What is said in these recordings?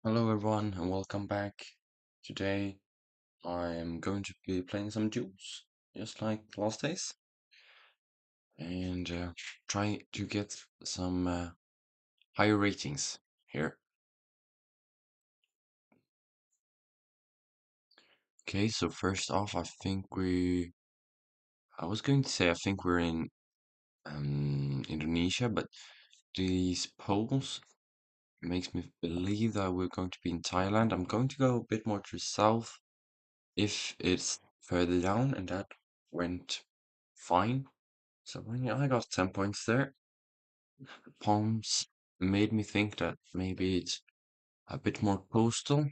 Hello everyone and welcome back. Today I am going to be playing some duels, just like last days, and try to get some higher ratings here. Okay, so first off, I was going to say I think we're in Indonesia, but these polls makes me believe that we're going to be in Thailand. I'm going to go a bit more to the south if it's further down, and that went fine. So yeah, I got 10 points there. Palms made me think that maybe it's a bit more coastal.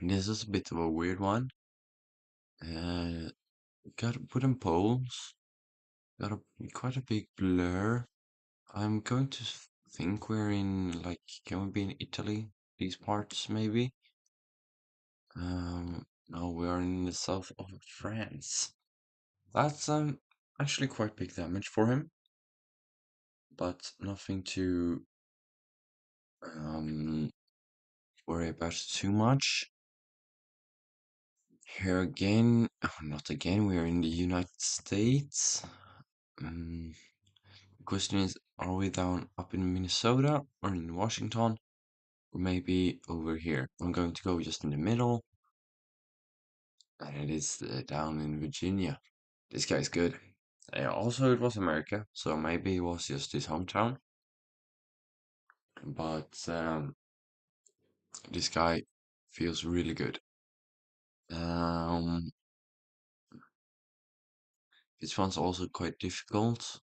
This is a bit of a weird one. Uh, got wooden poles. Got quite a big blur. I'm going to think we're in, like, can we be in Italy? These parts, maybe? No, we are in the south of France. That's actually quite big damage for him, but nothing to um worry about too much. Here again, oh, not again, we are in the United States. The question is, are we down up in Minnesota or in Washington? Or maybe over here. I'm going to go just in the middle. And it is down in Virginia. This guy's good. Also, it was America, so maybe it was just his hometown. But this guy feels really good. Um, this one's also quite difficult.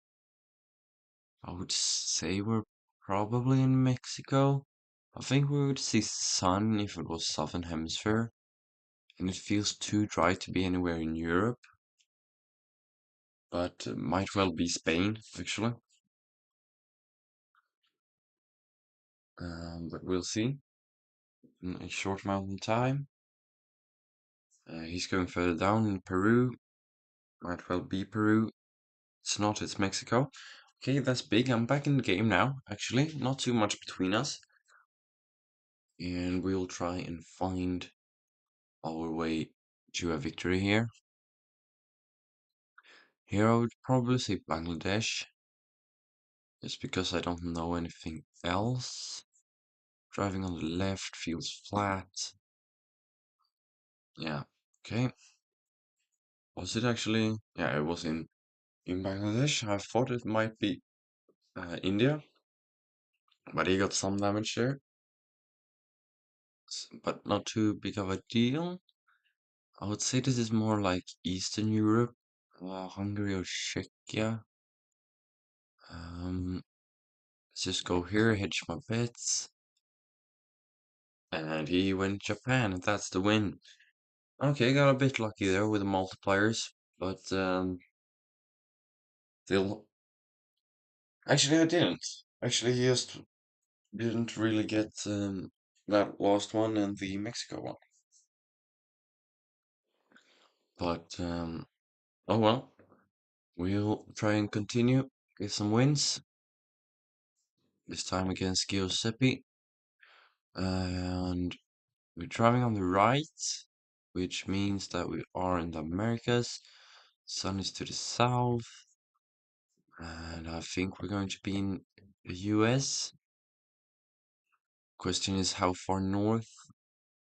I would say we're probably in Mexico. I think we would see sun if it was Southern Hemisphere, and it feels too dry to be anywhere in Europe, but might well be Spain, actually. But we'll see in a short amount of time. He's going further down in Peru. Might well be Peru. It's not, it's Mexico. Okay, that's big. I'm back in the game now, actually. Not too much between us. And we'll try and find our way to a victory here. Here I would probably say Bangladesh, just because I don't know anything else. Driving on the left feels flat. Yeah, okay. Was it actually? Yeah, it was in Bangladesh. I thought it might be India, but he got some damage there, but not too big of a deal. I would say this is more like Eastern Europe, Hungary or Czechia. Let's just go here, hedge my bets. And he went Japan, and that's the win. Okay, got a bit lucky there with the multipliers, but still, actually I didn't. Actually, he just didn't really get that last one and the Mexico one. But oh well, we'll try and continue, get some wins. This time against Geoguessr, and we're driving on the right, which means that we are in the Americas. Sun is to the south. And I think we're going to be in the US. Question is, how far north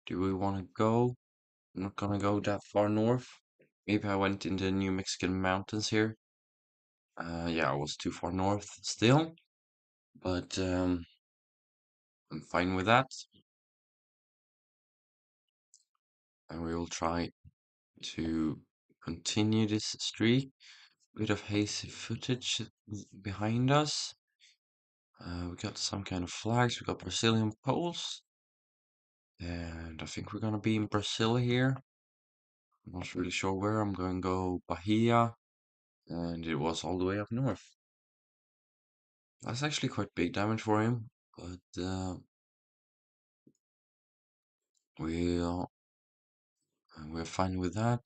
do we want to go? I'm not gonna go that far north. Maybe I went in the New Mexican mountains here. Yeah, I was too far north still, but I'm fine with that. And we will try to continue this streak. Bit of hazy footage behind us. We got some kind of flags. We got Brazilian poles. And I think we're gonna be in Brazil here. I'm not really sure where. I'm going to go Bahia. And it was all the way up north. That's actually quite big damage for him. But we'll, we're fine with that.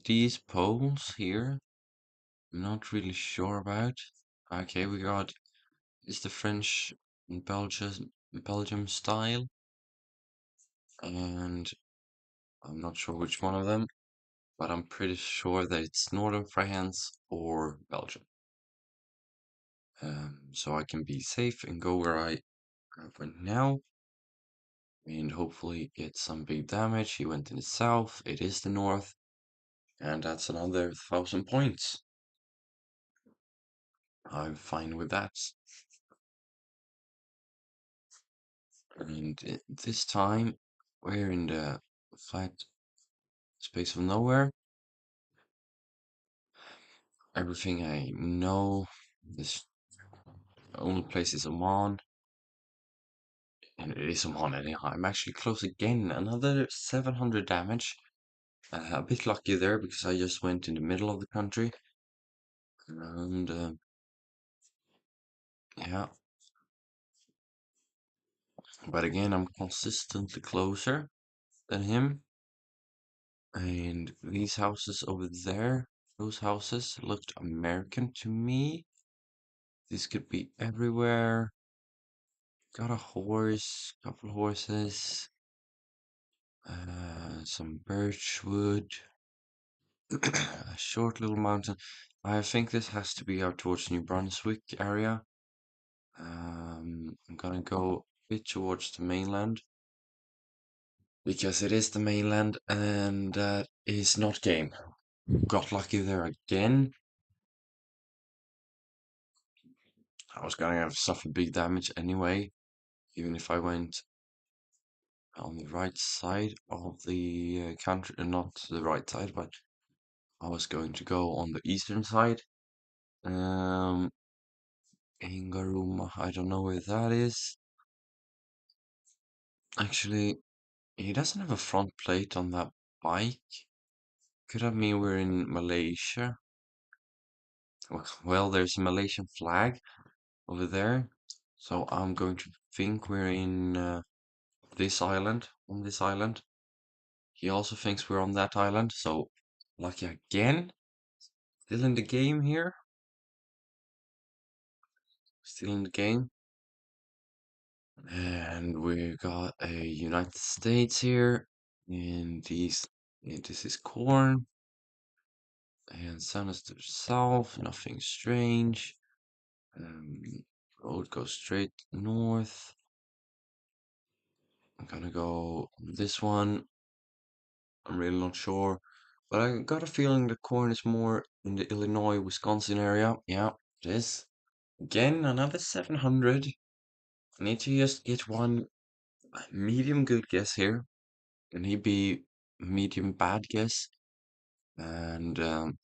These poles here, I'm not really sure about. Okay, we got, it's the French in Belgium style, and I'm not sure which one of them, but I'm pretty sure that it's Northern France or Belgium. So I can be safe and go where I went now, and hopefully get some big damage. He went in the south, it is the north, and that's another 1,000 points. I'm fine with that. And this time we're in the flat space of nowhere. Everything I know, this only place is Oman, and it is Oman anyhow. I'm actually close again, another 700 damage. A bit lucky there because I just went in the middle of the country, and yeah. But again, I'm consistently closer than him. And these houses over there, those houses looked American to me. This could be everywhere. Got a horse, couple horses, some birch wood, a short little mountain. I think this has to be out towards New Brunswick area. I'm gonna go a bit towards the mainland because it is the mainland and that is not game. Got lucky there again. I was gonna have suffered big damage anyway, even if I went on the right side of the country, not the right side, but I was going to go on the eastern side. Um, Ingaruma, I don't know where that is. Actually, he doesn't have a front plate on that bike. Could have mean we're in Malaysia. Well, there's a Malaysian flag over there, so I'm going to think we're in this island, on this island. He also thinks we're on that island, so lucky again. Still in the game here. Still in the game. And we got a United States here. And this is corn. And sun is to the south, nothing strange. Road goes straight north. I'm gonna go this one. I'm really not sure. But I got a feeling the corn is more in the Illinois, Wisconsin area. Yeah, it is. Again, another 700. I need to just get one medium good guess here. And he'd be medium bad guess. And the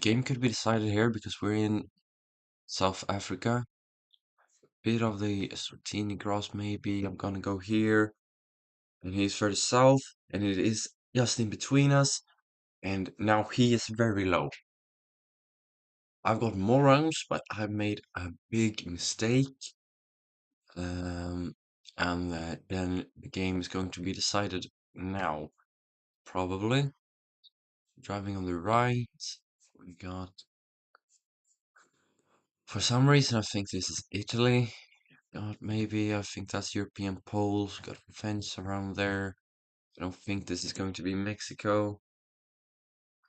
game could be decided here because we're in South Africa. Bit of the Eswatini grass maybe. I'm gonna go here. And he's further south. And it is just in between us. And now he is very low. I've got more rounds, but I made a big mistake. Um, and then the game is going to be decided now. Probably. Driving on the right. We got. For some reason, I think this is Italy. Maybe I think that's European poles. Got a fence around there. I don't think this is going to be Mexico,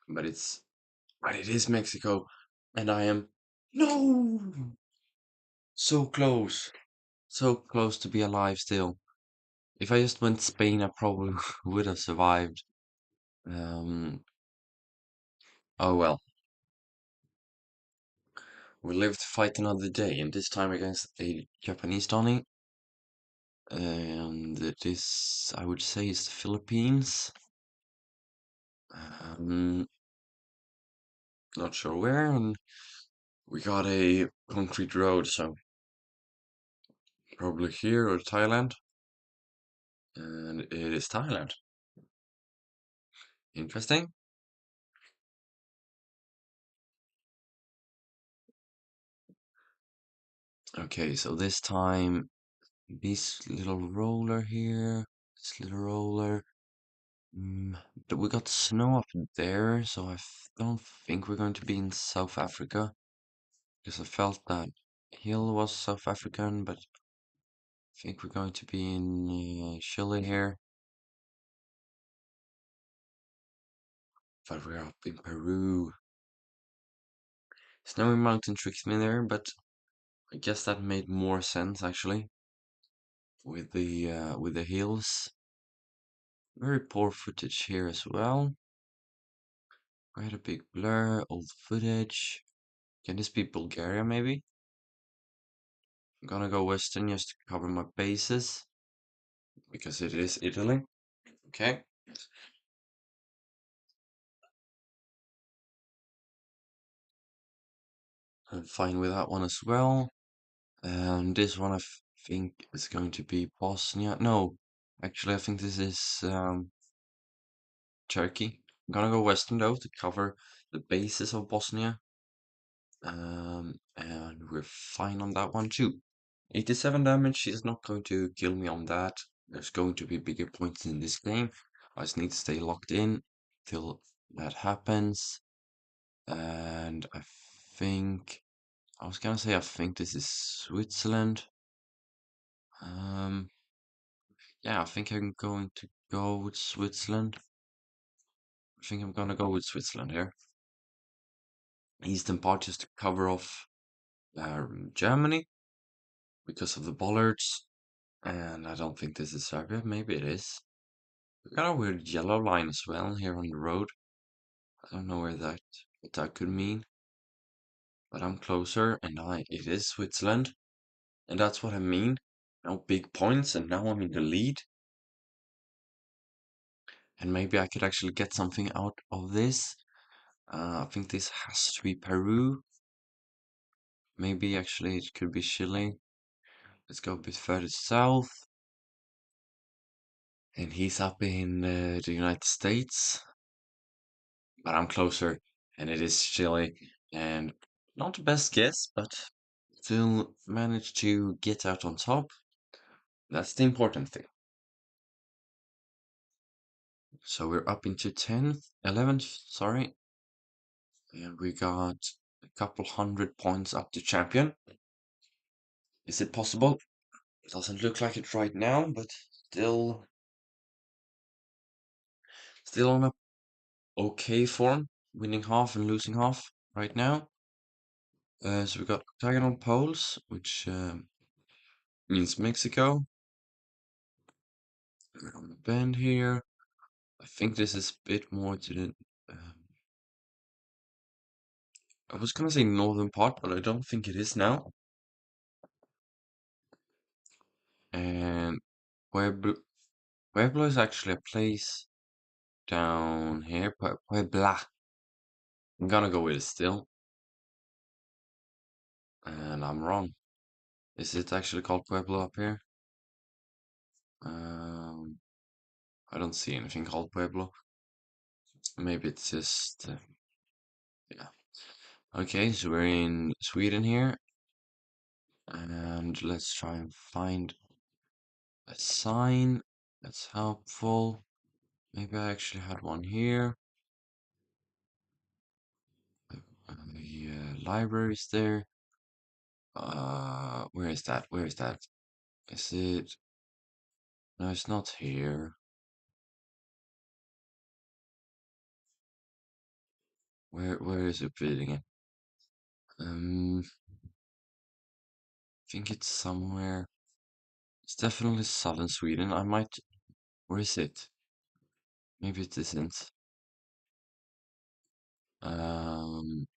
but it is Mexico, and I am no so close, so close to be alive still. If I just went Spain, I probably would have survived. Um, oh well, we live to fight another day, and this time against a Japanese Donny. And this, I would say, is the Philippines. Um, not sure where, and we got a concrete road, so probably here or Thailand. And it is Thailand. Interesting. Okay, so this time, this little roller here, this little roller. But we got snow up there, so don't think we're going to be in South Africa. Because I felt that hill was South African, but I think we're going to be in Chile here. But we're up in Peru. Snowy Mountain tricked me there, but I guess that made more sense actually with the hills. Very poor footage here as well. Quite a big blur, old footage. Can this be Bulgaria maybe? I'm gonna go Western just to cover my bases because it is Italy. Okay. I'm fine with that one as well. And this one think is going to be Bosnia. No, actually I think this is Turkey. I'm gonna go Western though to cover the bases of Bosnia. And we're fine on that one too. 87 damage, she's not going to kill me on that. There's going to be bigger points in this game. I just need to stay locked in till that happens. And I was gonna say I think this is Switzerland. Um, yeah, I think I'm going to go with Switzerland. I think I'm gonna go with Switzerland here. Eastern part just to cover off Germany because of the bollards. And I don't think this is Serbia. Maybe it is. We got a weird yellow line as well here on the road. I don't know what that could mean. But I'm closer, and it is Switzerland. And that's what I mean. Now big points, and now I'm in the lead. And maybe I could actually get something out of this. I think this has to be Peru. Maybe actually it could be Chile. Let's go a bit further south. And he's up in the United States. But I'm closer, and it is Chile. And not the best guess, but still managed to get out on top. That's the important thing. So we're up into 10th, 11th, sorry. And we got a couple hundred points up to champion. Is it possible? It doesn't look like it right now, but still on a okay form, winning half and losing half right now. So we got octagonal poles, which means Mexico. We're on the bend here. I think this is a bit more to the. I was gonna say northern part, but I don't think it is now. And Pueblo, Pueblo is actually a place down here. Puebla. I'm gonna go with it still, and I'm wrong. Is it actually called Pueblo up here? Um, I don't see anything called Pueblo. Maybe it's just yeah. Okay, so we're in Sweden here, and let's try and find a sign that's helpful. Maybe I actually had one here. The library's there. Where is that? Where is that? Is it? No, it's not here. Where is it reading it? I think it's somewhere. It's definitely southern Sweden. I might. Where is it? Maybe it isn't. Um.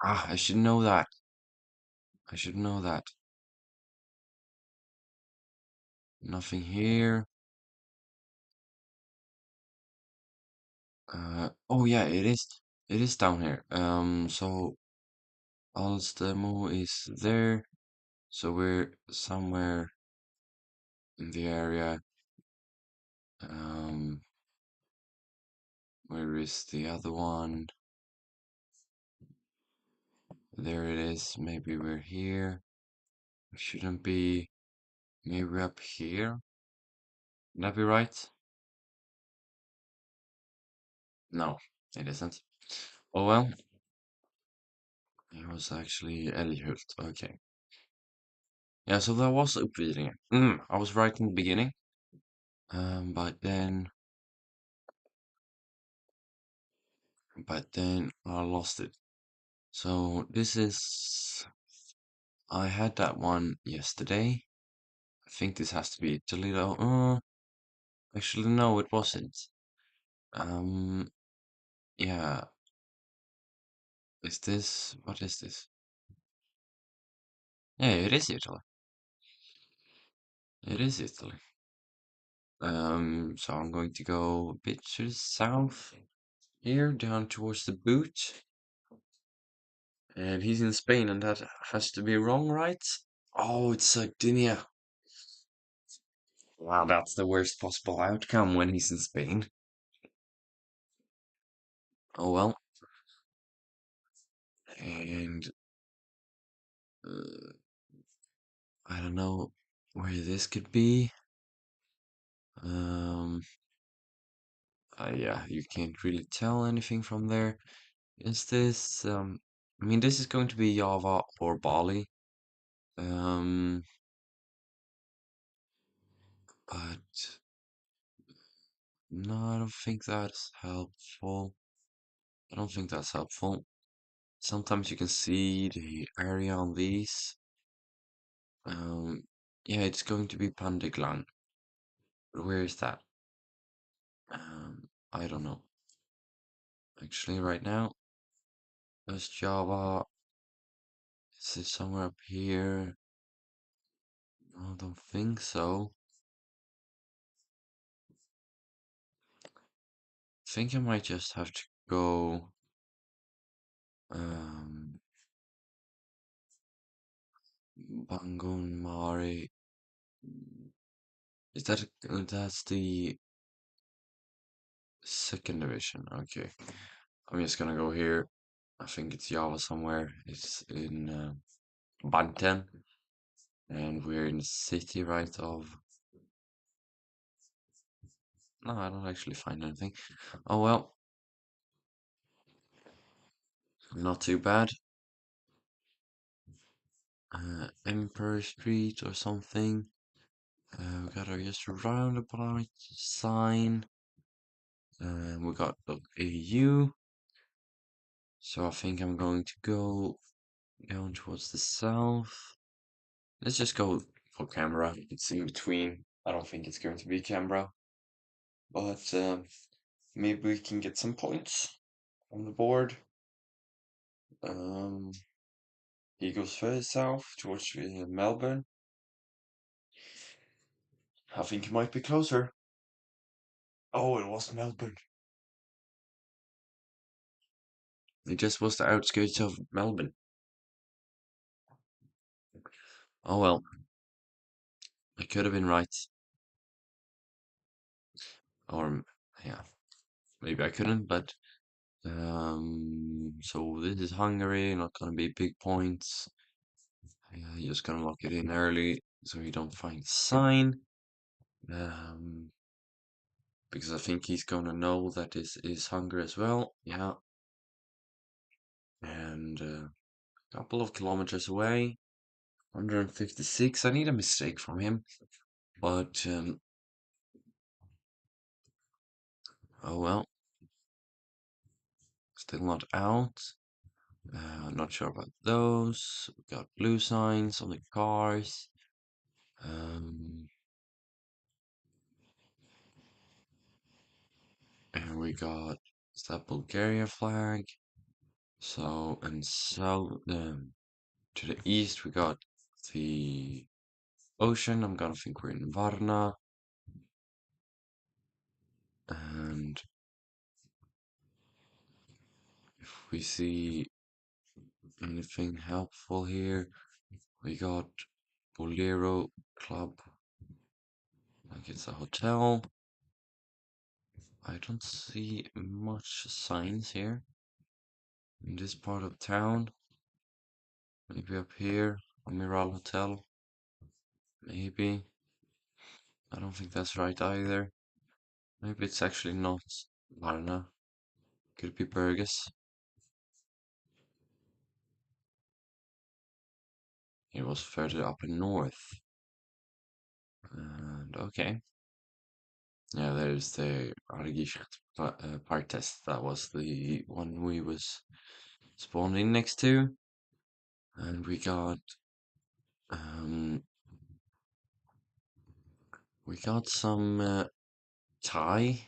I should know that. I should know that. Nothing here. Oh yeah, it is. It is down here. So Alstemo is there. So we're somewhere in the area. Um, where is the other one? There it is. Maybe we're here. We shouldn't be. Maybe we're up here. Would that be right? No, it isn't. Oh well. was actually Älghult. Okay. Yeah, so that was Uppvidinge. I was right in the beginning. But then I lost it. So this is I had that one yesterday. I think this has to be Italy though. Actually no, it wasn't. Um yeah, what is this? Yeah, it is Italy. It is Italy. So I'm going to go a bit to the south here, down towards the boot. And he's in Spain, and that has to be wrong, right? Oh, it's Sardinia. Wow, that's the worst possible outcome when he's in Spain. Oh well. And uh, I don't know where this could be. Um, yeah, you can't really tell anything from there. Is this, I mean, this is going to be Java or Bali. Um, but no, I don't think that's helpful. I don't think that's helpful. Sometimes you can see the area on these. Um, yeah, it's going to be Pandeglang. But where is that? I don't know. Actually, right now, there's Java. Is it somewhere up here? I don't think so. I think I might just have to go. Um, Bangun Mari. That's the second division? Okay, I'm just gonna go here. I think it's Java somewhere. It's in Banten, and we're in the city right of. No, I don't actually find anything. Oh well, not too bad. Emperor Street or something. We got our just roundabout sign. We got the AU. So I think I'm going to go down towards the south. Let's just go for Canberra. It's in between. I don't think it's going to be Canberra, but maybe we can get some points on the board. Um, he goes further south towards Melbourne. I think he might be closer. Oh, it was Melbourne. It just was the outskirts of Melbourne. Oh well, I could have been right. Or, yeah, maybe I couldn't, but so this is Hungary, not gonna be big points. You're just gonna lock it in early so you don't find sign. Um, because I think he's gonna know that this is Hungary as well. Yeah, and a couple of kilometers away, 156. I need a mistake from him, but oh well, still not out. Not sure about those. We got blue signs on the cars. Um, and we got that Bulgaria flag. So, and so, to the east, we got the ocean. I'm gonna think we're in Varna. And if we see anything helpful here, we got Bolero Club, like it's a hotel. I don't see much signs here in this part of town. Maybe up here, Amiral Hotel. Maybe. I don't think that's right either. Maybe it's actually not Varna. Could be Burgess. It was further up in north. And okay. Yeah, there's the Argisht park test. That was the one we was spawned in next to. And um we got some Thai.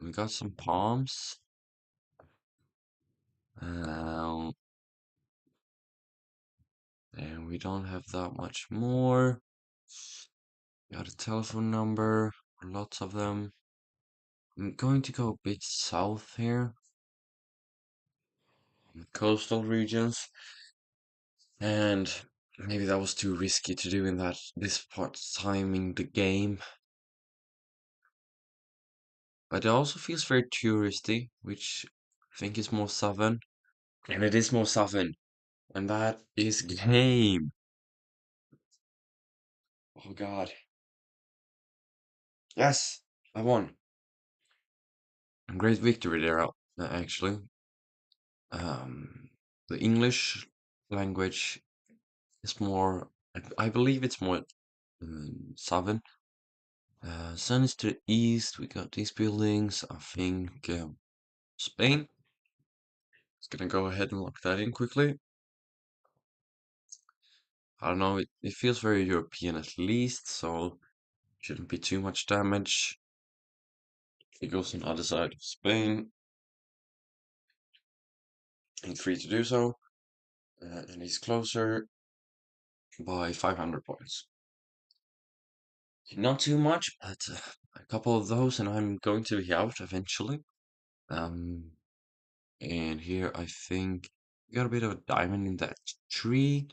We got some palms. Um and we don't have that much more. Got a telephone number, lots of them. I'm going to go a bit south here, in the coastal regions, and maybe that was too risky to do in this part timing the game. But it also feels very touristy, which I think is more southern. And it is more southern, and that is game. Oh god. Yes, I won. A great victory there, actually. Um, the English language is more, I believe it's more southern. Sun is to the east. We got these buildings. I think Spain. It's gonna go ahead and lock that in quickly. I don't know. It feels very European at least, so shouldn't be too much damage. He goes on the other side of Spain. He's free to do so, and he's closer by 500 points. Not too much, but a couple of those, and I'm going to be out eventually. Um, and here I think we got a bit of a diamond in that tree.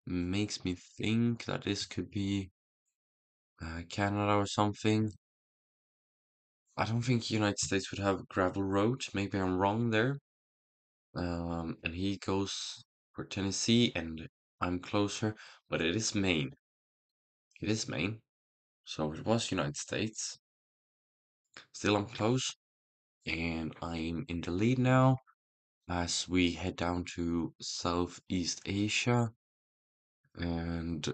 Makes me think that this could be Canada or something. I don't think United States would have gravel roads. Maybe I'm wrong there. And he goes for Tennessee, and I'm closer, but it is Maine. It is Maine. So it was United States. Still I'm close, and I'm in the lead now as we head down to Southeast Asia. And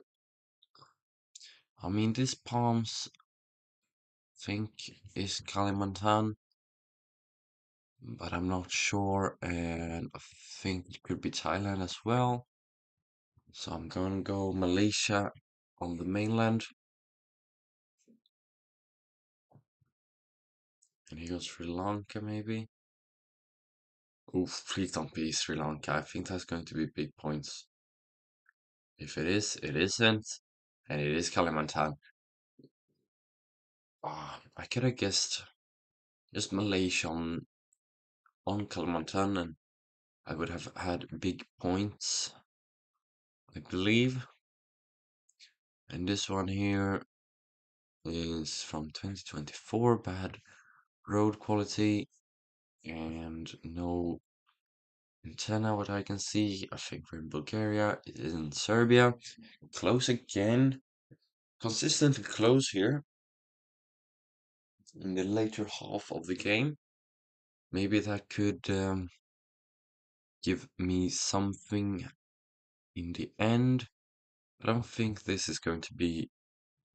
I mean, this Palms think is Kalimantan, but I'm not sure, and I think it could be Thailand as well. So I'm gonna go Malaysia on the mainland, and he goes Sri Lanka maybe. Oof, please don't be Sri Lanka. I think that's going to be big points. If it is, it isn't, and it is Kalimantan. Ah, I could have guessed just Malaysia on Kalimantan, and I would have had big points, I believe. And this one here is from 2024, bad road quality and no antenna, what I can see. I think we're in Bulgaria, it is in Serbia. Close again, consistently close here in the later half of the game. Maybe that could give me something in the end. I don't think this is going to be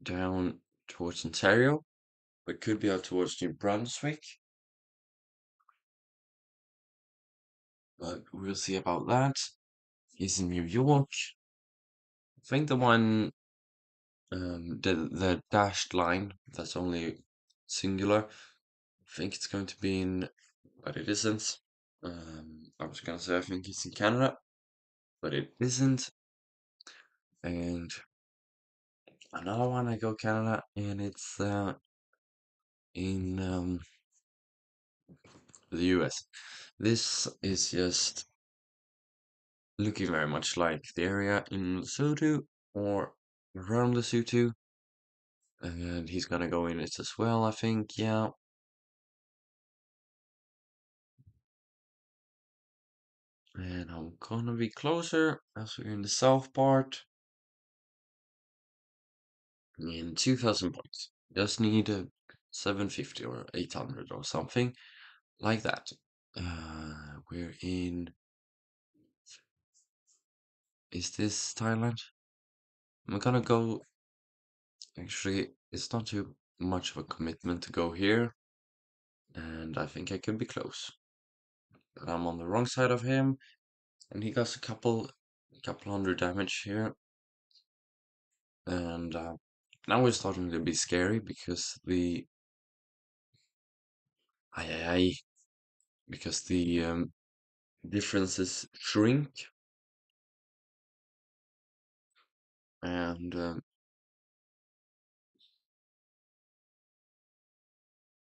down towards Ontario, but could be out towards New Brunswick. But we'll see about that. He's in New York. I think the one, the dashed line, that's only singular. I think it's going to be in, but it isn't. I was gonna say I think it's in Canada, but it isn't. And another one I go Canada, and it's in the US. This is just looking very much like the area in Lesotho or around Lesotho. And he's gonna go in it as well, I think, yeah. And I'm gonna be closer as we're in the south part. In 2000 points. Just need a 750 or 800 or something like that. We're Is this Thailand? I'm gonna go. Actually, it's not too much of a commitment to go here, and I think I could be close. But I'm on the wrong side of him, and he got a couple hundred damage here, and now it's starting to be scary because ay, ay, ay, because the differences shrink, and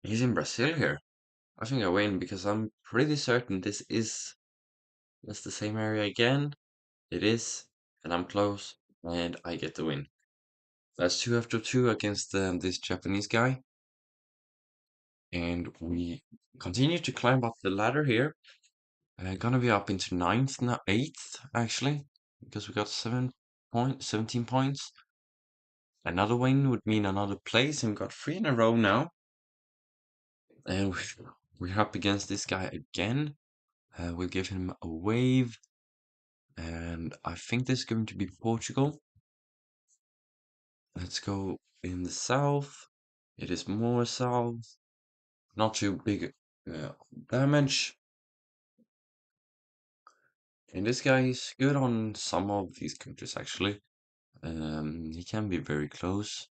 he's in Brazil here. I think I win because I'm pretty certain that's the same area again. It is, and I'm close, and I get the win. That's 2 after 2 against this Japanese guy, and we continue to climb up the ladder here. Gonna be up into ninth now, eighth actually, because we got 17 points. Another win would mean another place, and we got 3 in a row now. And we're up against this guy again. We'll give him a wave, and I think this is going to be Portugal. Let's go in the south. It is more south. Not too big damage. And this guy is good on some of these countries actually. He can be very close.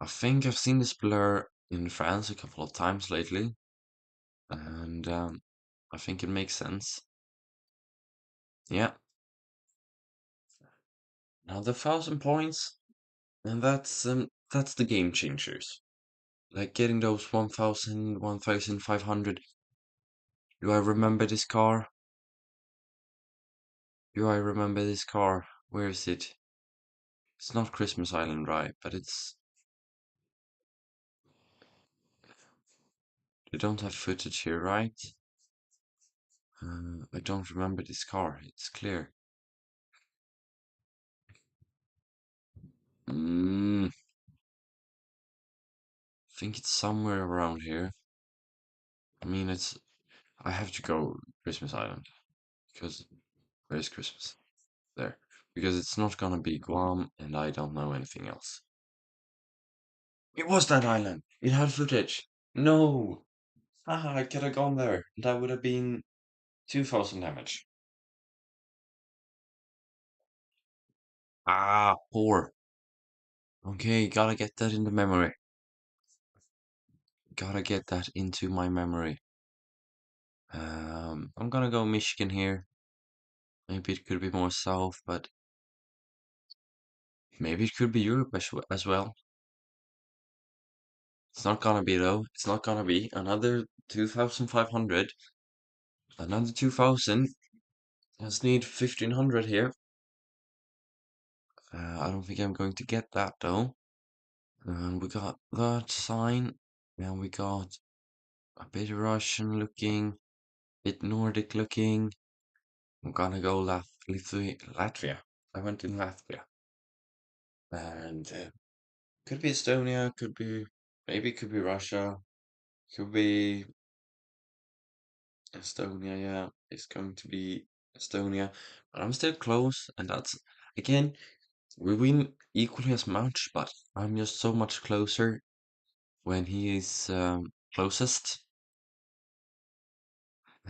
I think I've seen this blur in France a couple of times lately, and I think it makes sense. Yeah, now the 1,000 points, and that's the game changers. Like getting those 1,000, 1,500. Do I remember this car? Do I remember this car? Where is it? It's not Christmas Island, right? But they don't have footage here, right? I don't remember this car. It's clear. I think it's somewhere around here. I mean, I have to go Christmas Island because where's Christmas? There. Because it's not gonna be Guam, and I don't know anything else. It was that island. It had footage. No. Ah, I could have gone there. That would have been 2,000 damage. Ah, poor. Okay, gotta get that into memory. Gotta get that into my memory. I'm gonna go Michigan here. Maybe it could be more south, but maybe it could be Europe as well. It's not gonna be though. It's not gonna be another 2,500. Another 2,000. Let's need 1,500 here. I don't think I'm going to get that though. And we got that sign. And we got a bit Russian looking, bit Nordic looking. I'm gonna go Latvia. I went in Latvia. And could be Estonia, maybe could be Russia, could be Estonia, yeah. It's going to be Estonia. But I'm still close, and that's, again, we win equally as much, but I'm just so much closer when he is closest.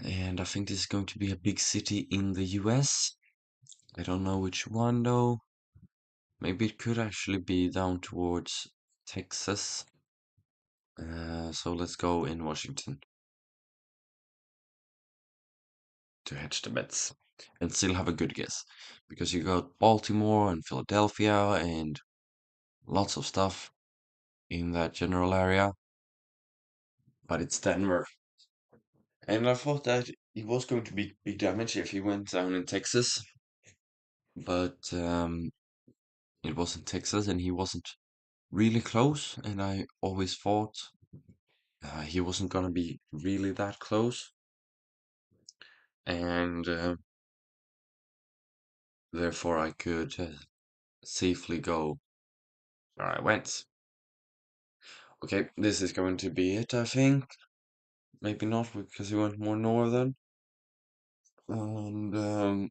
And I think this is going to be a big city in the US. I don't know which one though. Maybe it could actually be down towards Texas. So let's go in Washington to hedge the bets and still have a good guess. Because you got Baltimore and Philadelphia and lots of stuff in that general area. But it's Denver. And I thought that it was going to be big damage if he went down in Texas. But it wasn't Texas and he wasn't really close. And I always thought he wasn't going to be really that close. And therefore I could safely go where I went. Okay, this is going to be it, I think. Maybe not because we went more northern. And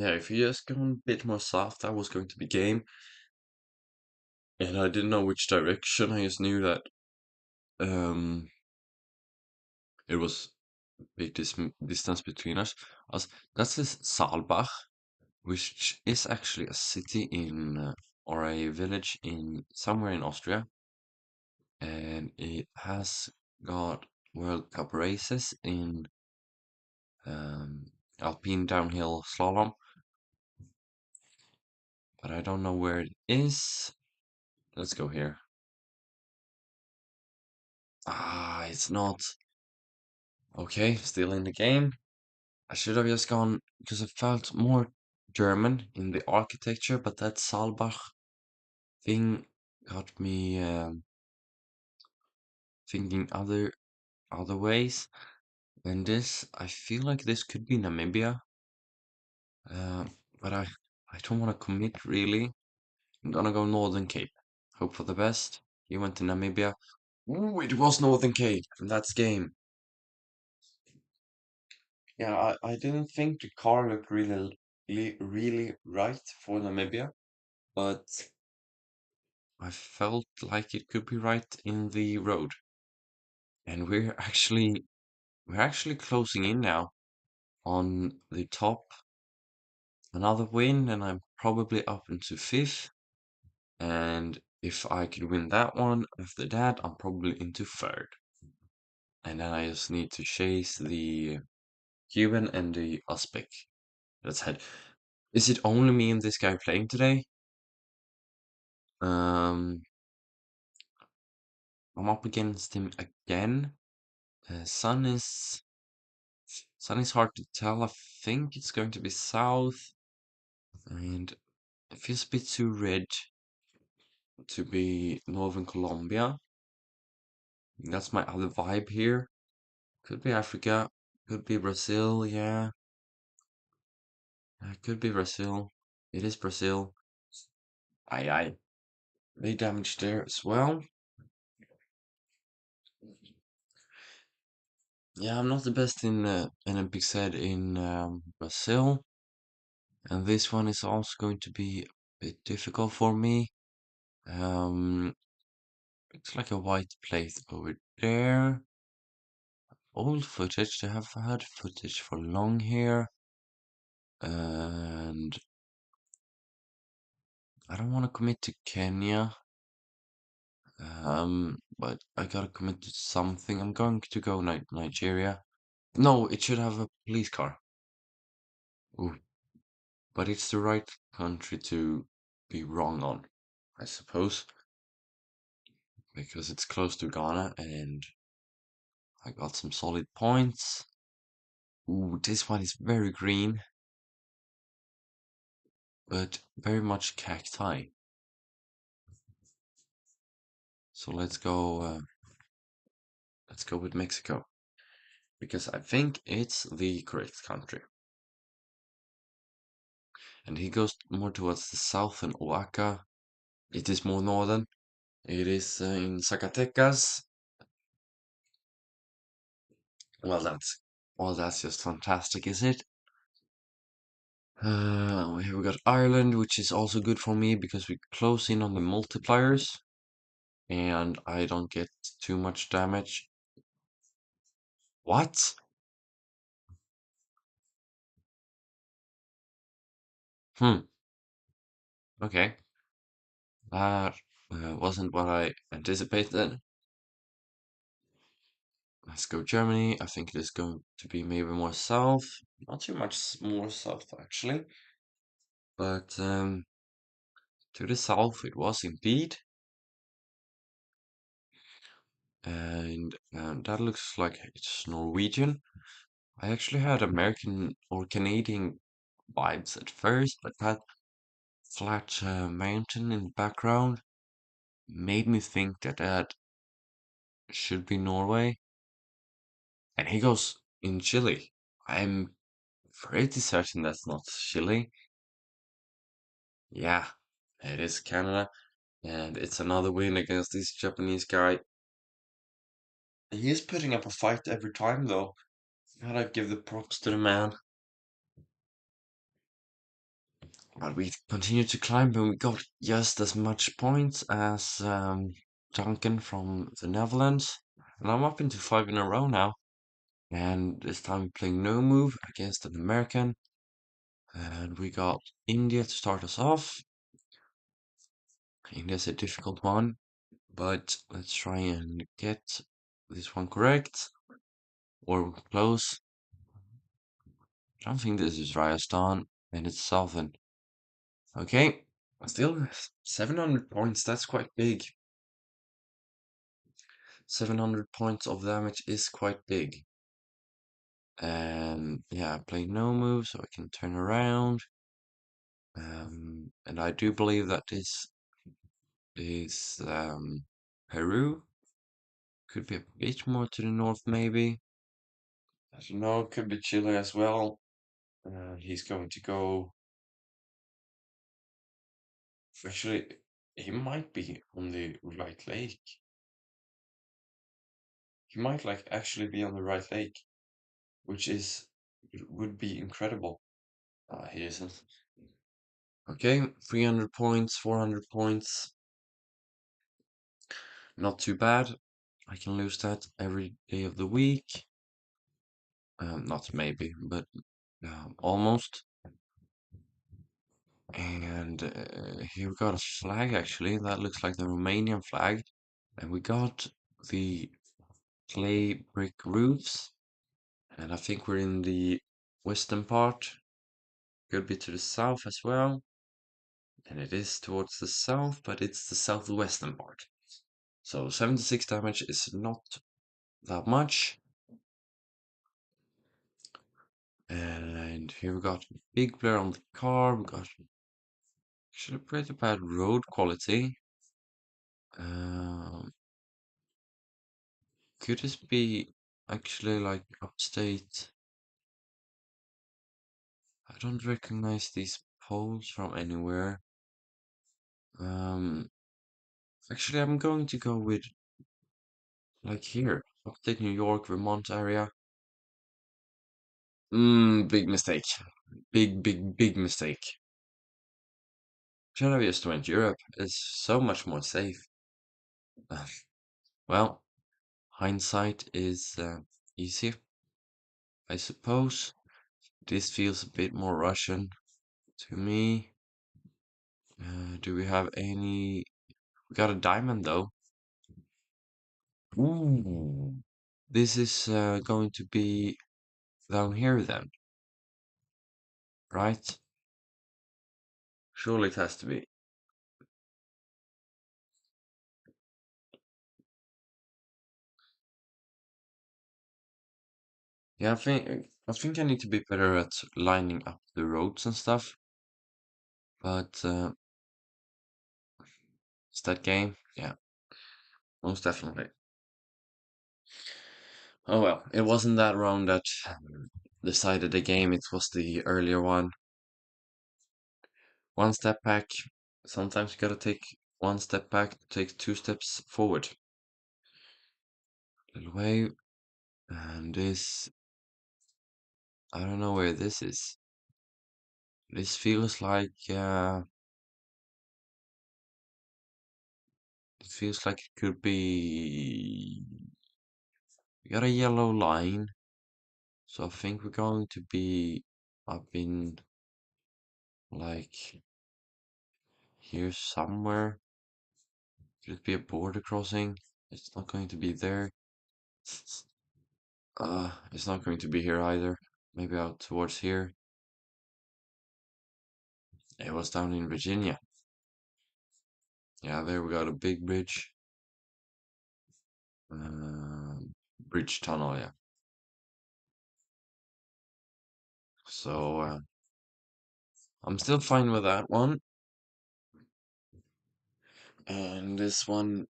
Yeah, if you just gone a bit more south, that was going to be game. And I didn't know which direction. I just knew that um it was big distance between us. That's this Saalbach, which is actually a city in or a village in somewhere in Austria, and it has got World Cup races in um, alpine downhill slalom, but I don't know where it is. Let's go here. Ah, it's not. Okay, still in the game. I should have just gone because I felt more German in the architecture, but that Saalbach thing got me thinking other ways. And this, I feel like this could be Namibia, uh, but I don't want to commit really. I'm gonna go Northern Cape. Hope for the best. You went to Namibia. Ooh, it was Northern Cape, and that's game. Yeah, I didn't think the car looked really right for Namibia, but I felt like it could be right in the road. And we're actually closing in now on the top. Another win, and I'm probably up into fifth. And if I could win that one after that, I'm probably into third. And then I just need to chase the Cuban and the Uzbek. Let's head. Is it only me and this guy playing today? Um, I'm up against him again. Sun is hard to tell. I think it's going to be south, and it feels a bit too red to be northern Colombia. That's my other vibe here. Could be Africa, could be Brazil, yeah. Could be Brazil. It is Brazil. Aye. They damaged there as well. Yeah, I'm not the best in Olympic said in Brazil. And this one is also going to be a bit difficult for me. Um, it's like a white plate over there. Old footage. They have had footage for long here. And I don't want to commit to Kenya. But I gotta commit to something. I'm going to go Nigeria. No, it should have a police car. Ooh, but it's the right country to be wrong on, I suppose, because it's close to Ghana and I got some solid points. Ooh, this one is very green, but very much cacti. So let's go with Mexico because I think it's the correct country. And he goes more towards the south in Oaxaca. It is more northern. It is in Zacatecas. Well, that's just fantastic, is it? Here we got Ireland, which is also good for me because we close in on the multipliers and I don't get too much damage. What? Hmm. Okay. That wasn't what I anticipated. Let's go Germany. I think it is going to be maybe more south. Not too much more south, actually. But to the south it was indeed. And that looks like it's Norwegian. I actually had American or Canadian vibes at first, but that flat mountain in the background made me think that that should be Norway. And he goes in Chile. I'm pretty certain that's not Chile. Yeah, it is Canada. And it's another win against this Japanese guy. He is putting up a fight every time, though. Gotta give the props to the man. But we continued to climb and we got just as much points as Duncan from the Netherlands. And I'm up into 5 in a row now. And this time we're playing no move against an American. And we got India to start us off. India's a difficult one, but let's try and get this one correct. Or close. I don't think this is Rajasthan, and it's Southern. Okay, still 700 points, that's quite big. 700 points of damage is quite big. And yeah, I play no move, so I can turn around. And I do believe that this is Peru. Could be a bit more to the north, maybe. I don't know, could be Chile as well. He's going to go. Actually, he might be on the right lake. He might like actually be on the right lake, which is would be incredible. He isn't. Okay, 300 points, 400 points. Not too bad. I can lose that every day of the week. Not maybe, but almost. And here we got a flag actually. That looks like the Romanian flag. And we got the clay brick roofs. And I think we're in the western part. Could be to the south as well. And it is towards the south, but it's the southwestern part. So 76 damage is not that much. And here we got big blur on the car. We got actually pretty bad road quality. Um, could this be actually like upstate? I don't recognize these poles from anywhere. Um, actually, I'm going to go with like here, upstate New York, Vermont area. Big mistake. Big mistake. Should have just went Europe. It's so much more safe. Well, hindsight is easy, I suppose. This feels a bit more Russian to me. Do we have any? We got a diamond though. Ooh, this is going to be down here then, right? Surely it has to be. Yeah, I think I need to be better at lining up the roads and stuff. But it's that game, yeah, most definitely. Oh well, it wasn't that round that decided the game. It was the earlier one. One step back. Sometimes you gotta take one step back, take 2 steps forward. Little wave, and this. I don't know where this is. This feels like it could be. We got a yellow line, so I think we're going to be up in like here somewhere. Could it be a border crossing? It's not going to be there. It's not going to be here either. Maybe out towards here. It was down in Virginia. Yeah, there we got a big bridge. Bridge tunnel, yeah. So I'm still fine with that one. And this one,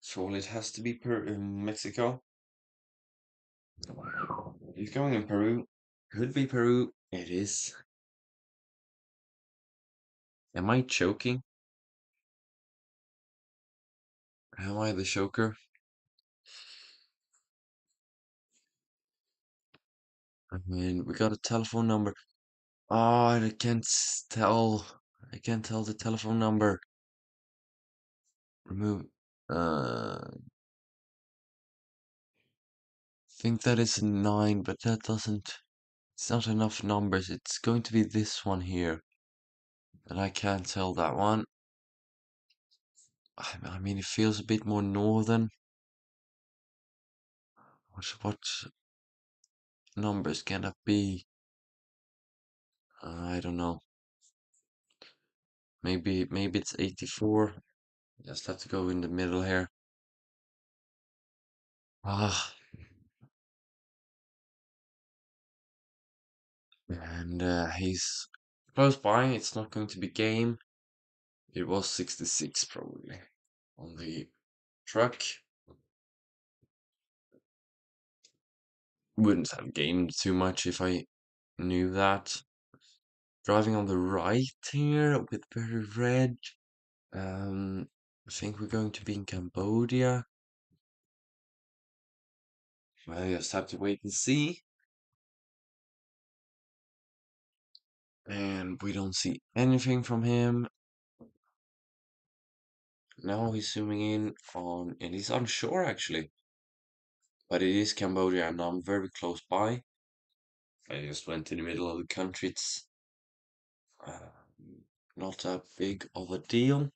surely it has to be in Mexico. He's going in Peru. Could be Peru. It is. Am I choking? Am I the choker? I mean, we got a telephone number. Oh, I can't tell. I can't tell the telephone number. Remove. Think that is a 9, but that doesn't. It's not enough numbers. It's going to be this one here, and I can't tell that one. I mean, it feels a bit more northern. What numbers can that be? I don't know. Maybe it's 84. Just have to go in the middle here. Ah, and he's close by. It's not going to be game. It was 66 probably on the truck. Wouldn't have gained too much if I knew that. Driving on the right here with very red. I think we're going to be in Cambodia. I just have to wait and see. And we don't see anything from him. Now he's zooming in on, and he's unsure actually. But it is Cambodia and I'm very close by. I just went in the middle of the country. It's uh, not that big of a deal.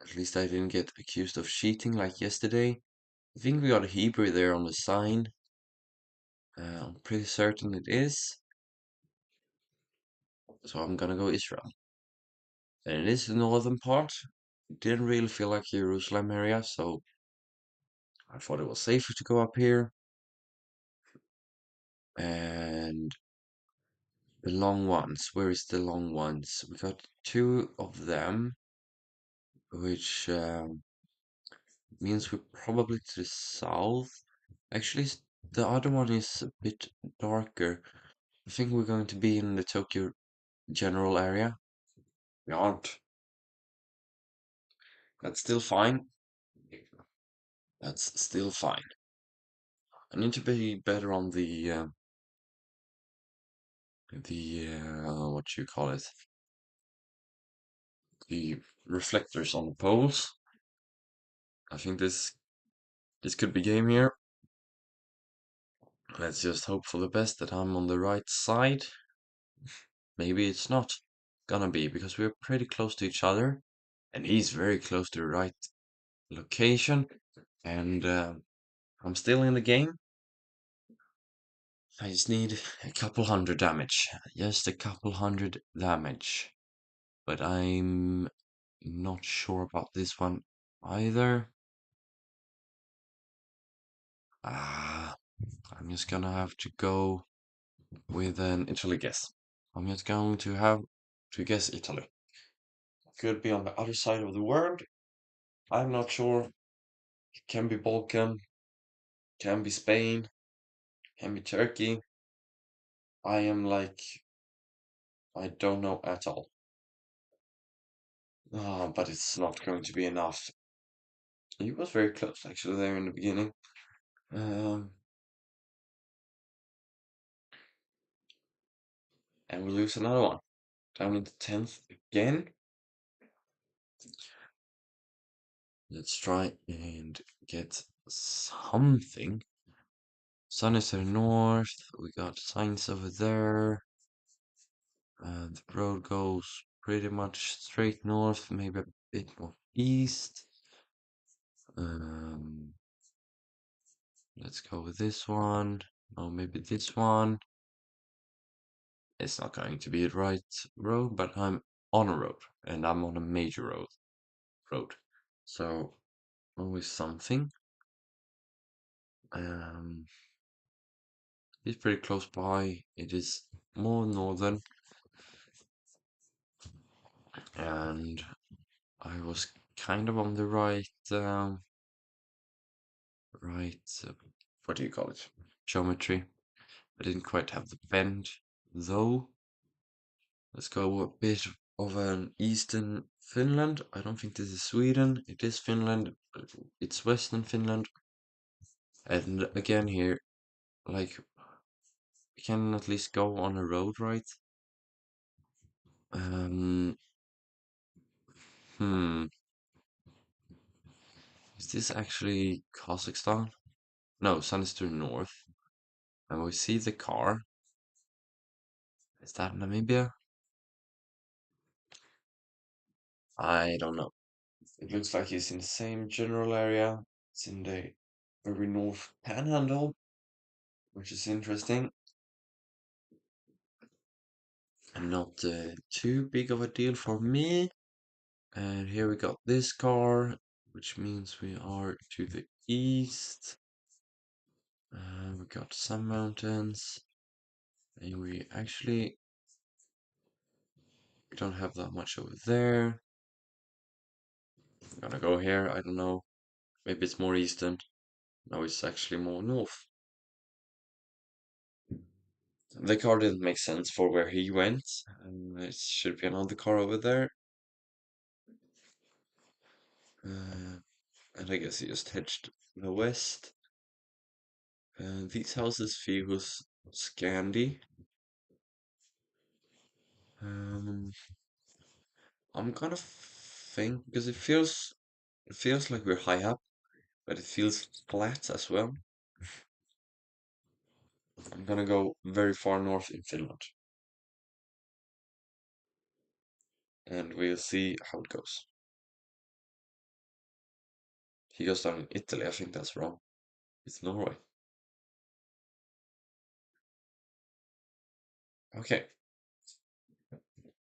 At least I didn't get accused of cheating like yesterday. I think we got a Hebrew there on the sign. I'm pretty certain it is. So I'm gonna go Israel. And it is the northern part. Didn't really feel like Jerusalem area, so I thought it was safer to go up here. And the long ones, where is the long ones? We got two of them, which means we're probably to the south. Actually, the other one is a bit darker. I think we're going to be in the Tokyo general area. We aren't. That's still fine. That's still fine. I need to be better on the what you call it, the reflectors on the poles. I think this could be game here. Let's just hope for the best that I'm on the right side. Maybe it's not gonna be because we're pretty close to each other, and he's very close to the right location, and I'm still in the game. I just need a couple hundred damage, just a couple hundred damage, but I'm not sure about this one either. Ah, I'm just gonna have to go with an Italy guess. I'm just going to have to guess Italy. Could be on the other side of the world. I'm not sure. It can be Balkan, can be Spain, can be Turkey. I am like, I don't know at all. Ah, but it's not going to be enough. He was very close actually there in the beginning. Um, and we lose another one. Down in the 10th again. Let's try and get something. Sun is to the north. We got signs over there. The road goes pretty much straight north, maybe a bit more east. Um, let's go with this one. Oh, maybe this one. It's not going to be the right road, but I'm on a road, and I'm on a major road. So always something. Um, it's pretty close by. It is more northern, and I was kind of on the right, what do you call it? Geometry. I didn't quite have the bend, though. Let's go a bit of an eastern Finland. I don't think this is Sweden. It is Finland. It's western Finland. And again here, like we can at least go on a road, right? Um, hmm. Is this actually Kazakhstan? No, sun is to the north. And we see the car. Is that Namibia? I don't know. It looks like it's in the same general area. It's in the very north panhandle, which is interesting and not too big of a deal for me. And here we got this car, which means we are to the east. We got some mountains, and we actually don't have that much over there. I'm gonna go here, I don't know. Maybe it's more eastern. No, it's actually more north. The car didn't make sense for where he went, and it should be another car over there. Uh, and I guess he just hedged the west. These houses feels Scandi. Um, I'm gonna think because it feels like we're high up, but it feels flat as well. I'm gonna go very far north in Finland, and we'll see how it goes. He goes down in Italy. I think that's wrong. It's Norway. Okay,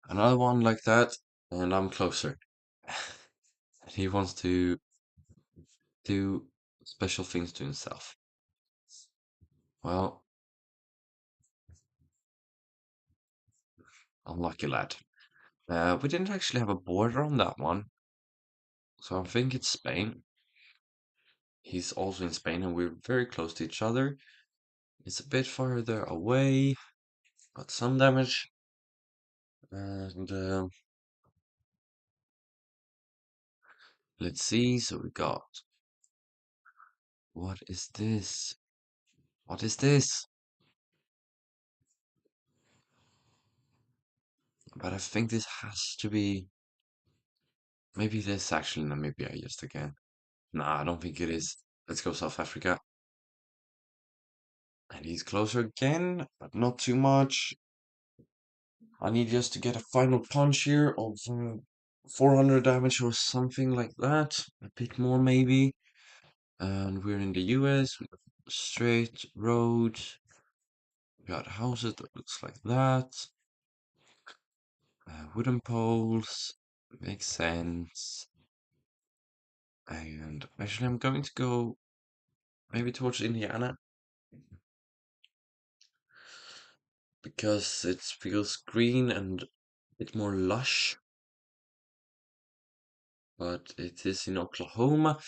another one like that, and I'm closer. He wants to do special things to himself. Well, unlucky lad. We didn't actually have a border on that one, so I think it's Spain. He's also in Spain, and we're very close to each other. It's a bit further away, got some damage, and let's see. So we got what is this? What is this? But I think this has to be maybe this actually Namibia just again. Nah, I don't think it is. Let's go South Africa. And he's closer again, but not too much. I need just to get a final punch here of 400 damage or something like that. A bit more maybe. And we're in the US. We got straight road. We got houses that looks like that. Wooden poles. Makes sense. And actually I'm going to go maybe towards Indiana. Because it feels green and a bit more lush. But it is in Oklahoma.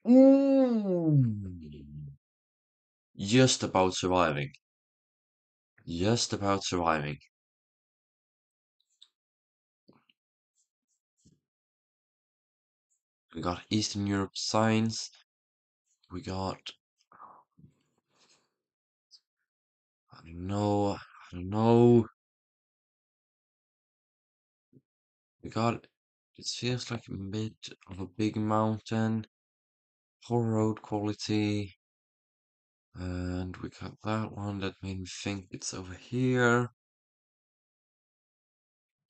Mm. Just about surviving. Just about surviving. We got Eastern Europe signs. We got, I don't know, I don't know. We got, it feels like a bit of a big mountain. Poor road quality. And we got that one that made me think it's over here.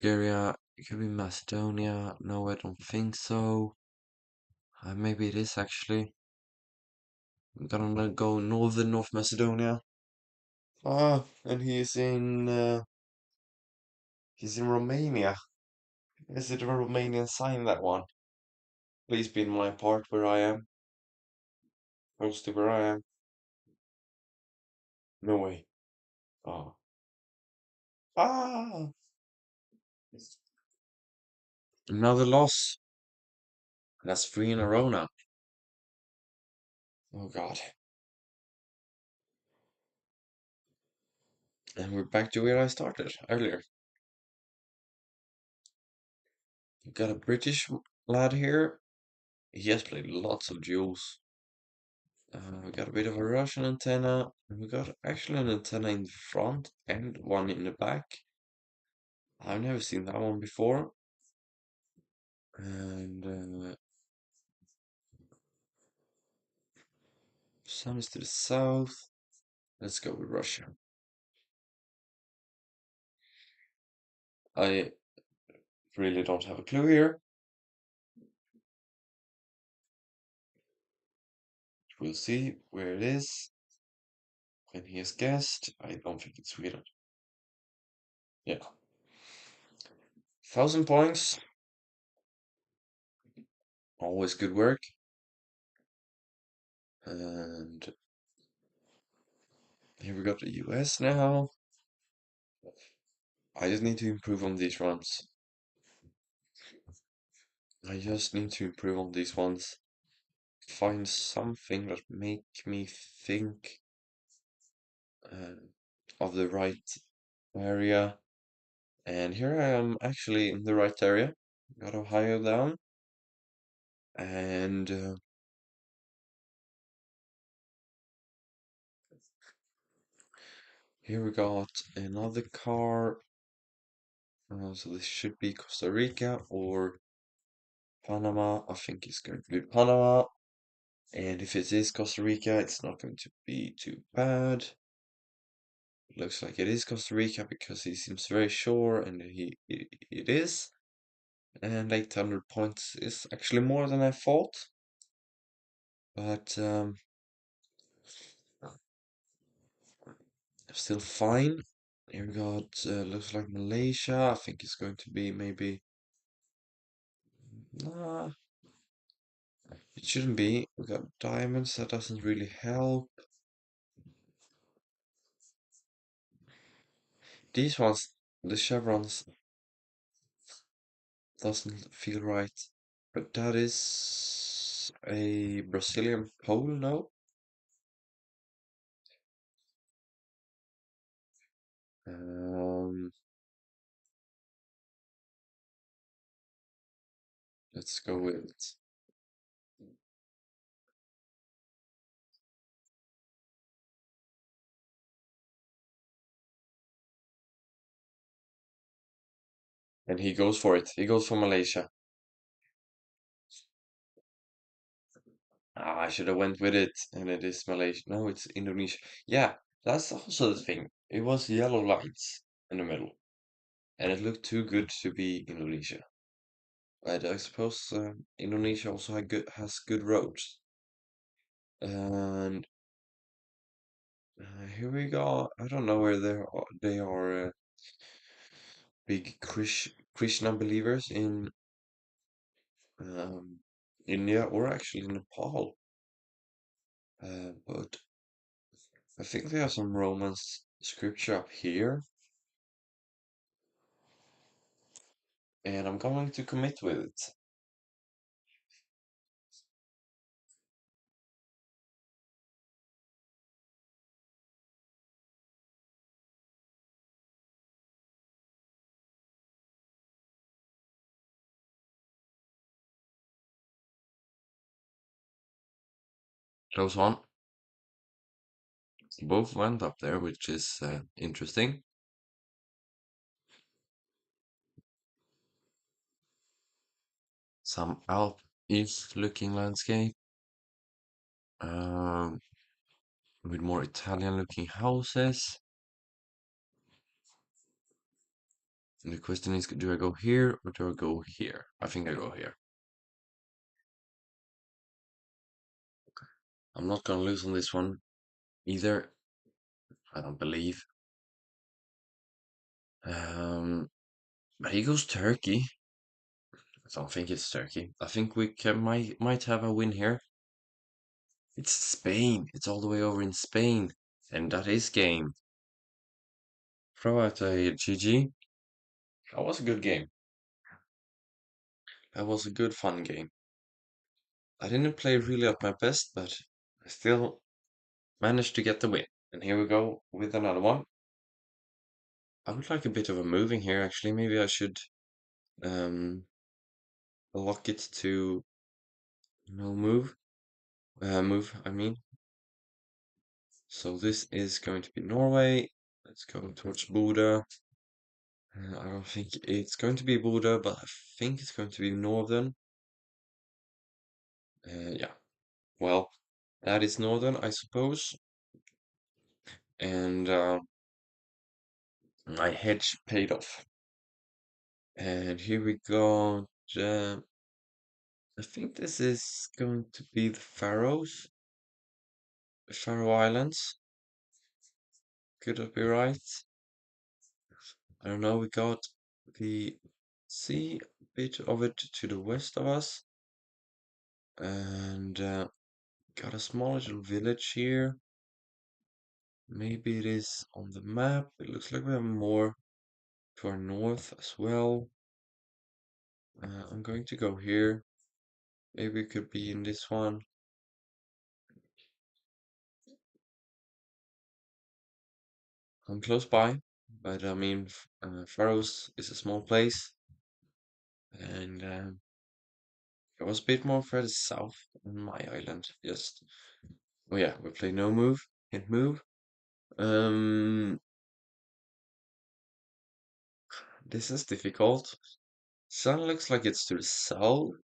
Bulgaria, it could be Macedonia. No, I don't think so. Maybe it is actually. I'm gonna go northern North Macedonia. Ah, and he's in Romania. Is it a Romanian sign, that one? Please be in my part where I am. Close to where I am. No way. Oh. Ah! Another loss. That's three in a row now. Oh god. And we're back to where I started earlier. We've got a British lad here. He has played lots of duels. We got a bit of a Russian antenna, and we got actually an antenna in the front and one in the back. I've never seen that one before. And sun is to the south. Let's go with Russia. I really don't have a clue here. We'll see where it is when he has guessed. I don't think it's Sweden. Yeah. 1,000 points. Always good work. And here we got the US now. I just need to improve on these runs. I just need to improve on these ones. Find something that make me think uh, of the right area. And here I am actually in the right area. Got Ohio down. And here we got another car. So this should be Costa Rica or Panama. I think it's going to be Panama. And if it is Costa Rica, it's not going to be too bad. Looks like it is Costa Rica because he seems very sure, and it is. And 800 points is actually more than I thought. But still fine. Here we got, looks like Malaysia. I think it's going to be maybe. Nah, it shouldn't be. We got diamonds, that doesn't really help. These ones, the chevrons, doesn't feel right. But that is a Brazilian pole, no? Um, let's go with it. And he goes for it. He goes for Malaysia. Ah, I should have went with it, and it is Malaysia. No, it's Indonesia. Yeah, that's also the thing. It was yellow lights in the middle, and it looked too good to be Indonesia. But I suppose Indonesia also has good roads. And here we go. I don't know where they are big Krishna believers in um, India or actually Nepal. But I think they have some Roman scripture up here, and I'm going to commit with it. Close one. Both went up there, which is interesting. Some Alp-ish looking landscape, um, with more Italian looking houses. And the question is, do I go here or do I go here? I think I go here. I'm not gonna lose on this one either. I don't believe. But he goes Turkey. I don't think it's Turkey. I think we might have a win here. It's Spain. It's all the way over in Spain, and that is game. Throw out a GG. That was a good game. That was a good fun game. I didn't play really at my best, but I still managed to get the win. And here we go with another one. I would like a bit of a moving here, actually. Maybe I should um lock it to no move. Move, I mean. So this is going to be Norway. Let's go towards Bodø. I don't think it's going to be Bodø, but I think it's going to be northern. Yeah. Well, that is northern, I suppose. And my hedge paid off. And here we go. I think this is going to be the Faroes, the Faroe Islands. Could that be right? I don't know. We got the sea, a bit of it to the west of us, and got a small little village here. Maybe it is on the map. It looks like we have more to our north as well. I'm going to go here. Maybe it could be in this one. I'm close by, but I mean, Faroes is a small place, and it was a bit more further south on my island. Just, oh yeah, we play no move, hint move. Um, this is difficult. Sun looks like it's to the south.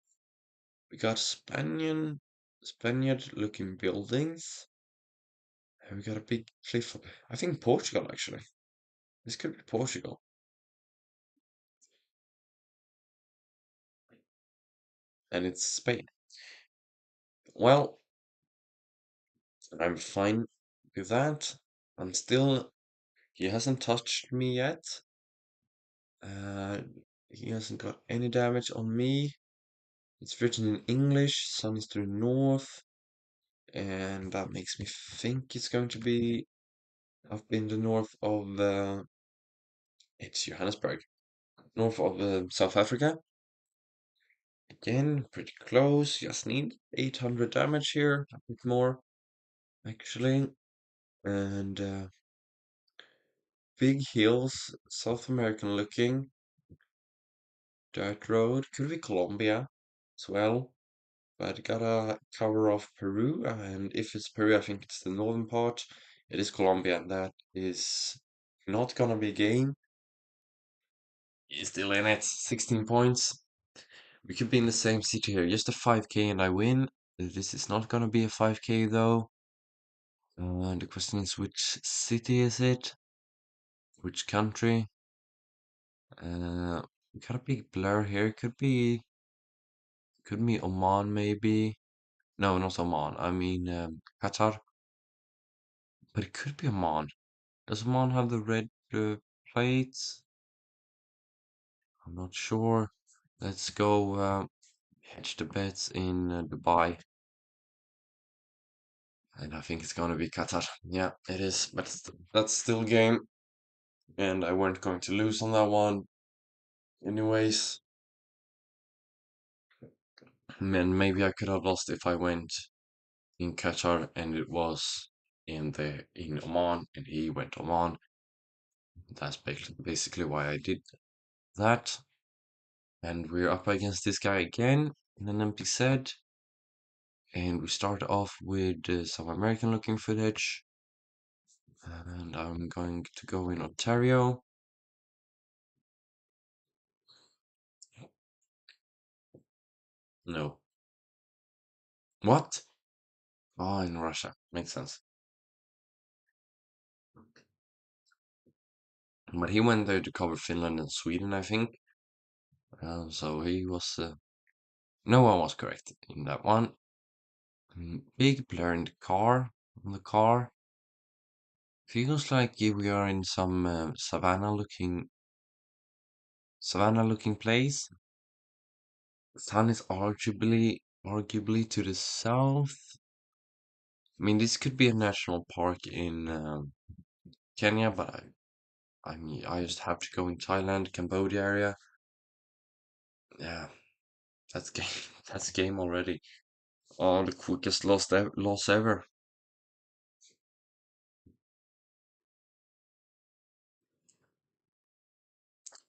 We got Spaniard-looking buildings, and we got a big cliff. I think Portugal actually. This could be Portugal, and it's Spain. Well, I'm fine with that. I'm still. He hasn't touched me yet. Uh, he hasn't got any damage on me. It's written in English. Sun is to the north, and that makes me think it's going to be up in the north of. It's Johannesburg, north of South Africa. Again, pretty close. Just need 800 damage here, a bit more actually, and big hills, South American looking. Dirt road, could be Colombia as well, but gotta cover off Peru, and if it's Peru, I think it's the northern part. It is Colombia, and that is not gonna be a game. He's still in it, 16 points. We could be in the same city here, just a 5k and I win. This is not gonna be a 5k though. The question is, which city is it? Which country? We got a big blur here. Could be Oman maybe. No, not Oman. I mean Qatar. But it could be Oman. Does Oman have the red plates? I'm not sure. Let's go hedge the bets in Dubai. And I think it's gonna be Qatar. Yeah, it is. But that's still game. And I weren't going to lose on that one. Anyways. And maybe I could have lost if I went in Qatar and it was in Oman and he went Oman. That's basically why I did that. And we're up against this guy again in an empty set. And we start off with some American looking footage. And I'm going to go in Ontario. No. What? Oh, in Russia. Makes sense. But he went there to cover Finland and Sweden, I think. So he was. No one was correct in that one. Big blur in the car. On the car. Feels like we are in some savannah looking place. The sun is arguably to the south. I mean, this could be a national park in Kenya, but I mean, I just have to go in Thailand, Cambodia area. Yeah, that's game. That's game already. Oh, the quickest loss ever.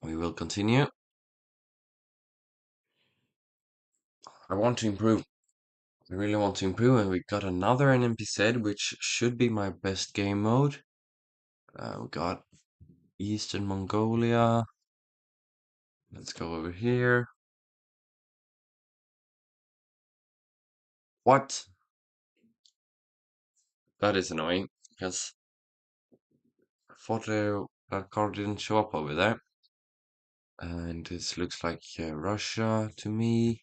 We will continue. I want to improve. I really want to improve, and we got another NPZ, which should be my best game mode. We got Eastern Mongolia. Let's go over here. What? That is annoying, because I thought that card didn't show up over there. And this looks like Russia to me.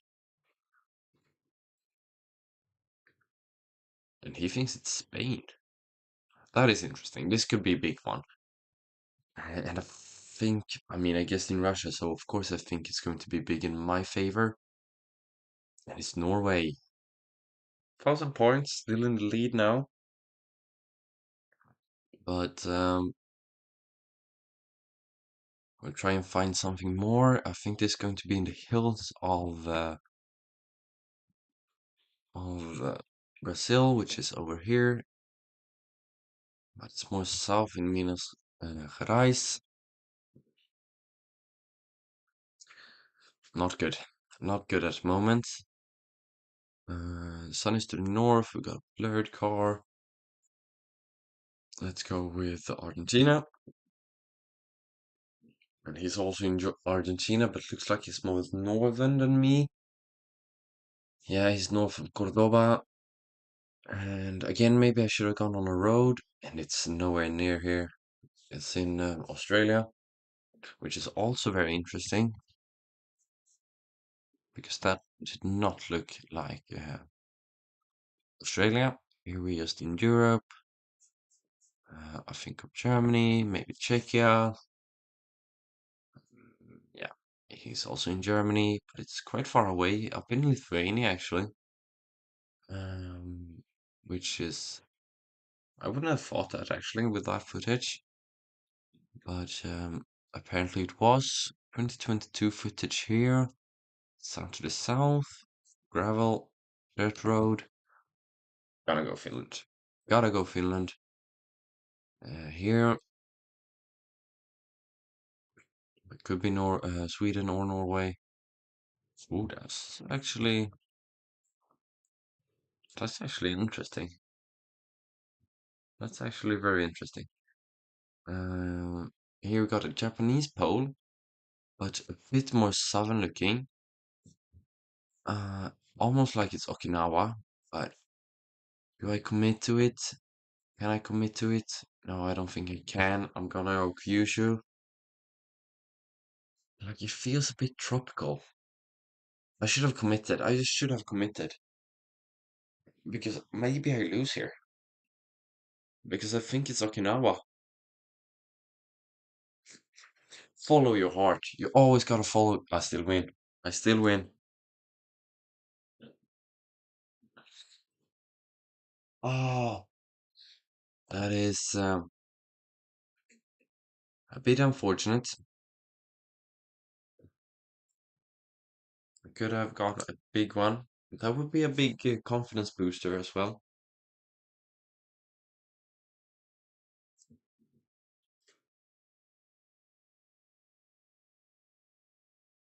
And he thinks it's Spain. That is interesting. This could be a big one. And I think, I mean, I guess in Russia, so of course I think it's going to be big in my favor. And it's Norway. 1,000 points, still in the lead now. But we'll try and find something more. I think this is going to be in the hills of Brazil, which is over here. But it's more south in Minas Gerais. Not good. Not good at the moment. The sun is to the north. We got a blurred car. Let's go with Argentina. And he's also in Argentina, but looks like he's more northern than me. Yeah, he's north of Cordoba. And again, maybe I should have gone on a road. And it's nowhere near here. It's in Australia, which is also very interesting. Because that did not look like Australia. Here we're just in Europe. I think of Germany, maybe Czechia. Yeah, he's also in Germany, but it's quite far away, up in Lithuania actually. Um, which is, I wouldn't have thought that actually with that footage, but apparently it was 2022 footage here. It's down to the south, gravel, dirt road. Gotta go Finland. Gotta go Finland. Here it could be Sweden or Norway. Ooh, that's actually interesting. That's actually very interesting. Uh, Here we got a Japanese pole, but a bit more southern looking. Uh, Almost like it's Okinawa, but do I commit to it? Can I commit to it? No, I don't think I can. I'm gonna go Kyushu. Like, it feels a bit tropical. I should have committed. I just should have committed. Because maybe I lose here. Because I think it's Okinawa. Follow your heart. You always gotta follow. I still win. I still win. Oh, that is a bit unfortunate. I could have got a big one. That would be a big confidence booster as well.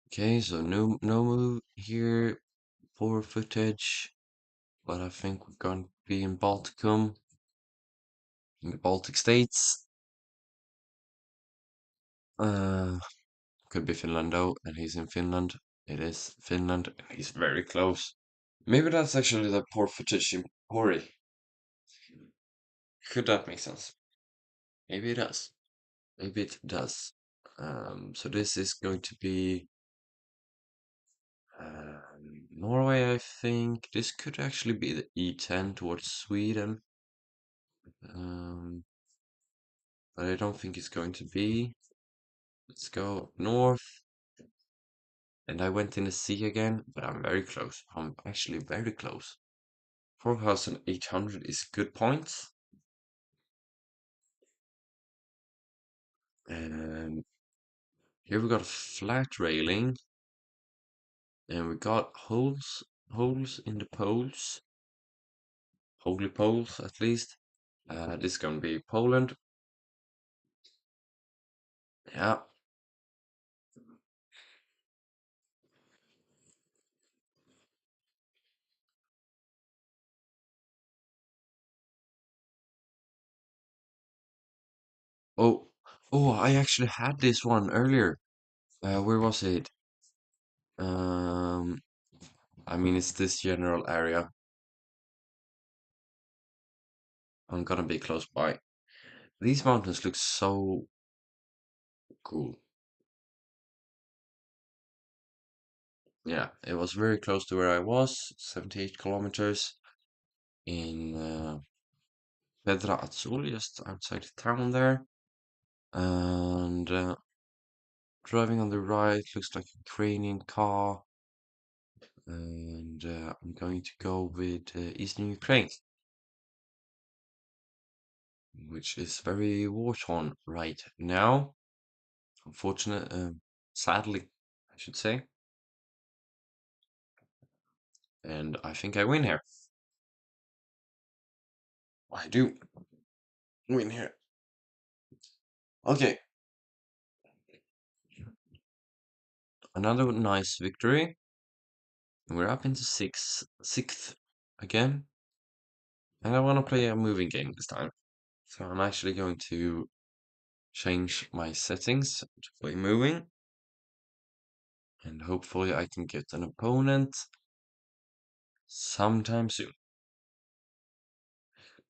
Okay, so no move here. Poor footage. But I think we're going to be in Balticum, in the Baltic states. Uh, could be Finland though, and he's in Finland. It is Finland, and he's very close. Maybe that's actually the poor footage in Pori. Could that make sense? Maybe it does. Maybe it does. So this is going to be Norway, I think. This could actually be the E10 towards Sweden. Um, but I don't think it's going to be. Let's go up north. And I went in the sea again, but I'm very close. I'm actually very close. 4,800 is good points. And here we got a flat railing. And we got holes in the poles. Holy poles, at least. This is gonna be Poland. Yeah. Oh, oh, I actually had this one earlier. Where was it? Um, I mean, it's this general area. I'm gonna be close by. These mountains look so cool. Yeah, it was very close to where I was, 78 kilometers in Pedra Azul, just outside the town there. And driving on the right looks like a Ukrainian car. And I'm going to go with Eastern Ukraine, which is very war-torn right now. Unfortunate, sadly, I should say. And I think I win here. I do win here. Okay, another nice victory. We're up into sixth again. And I want to play a moving game this time. So I'm actually going to change my settings to play moving. And hopefully I can get an opponent sometime soon.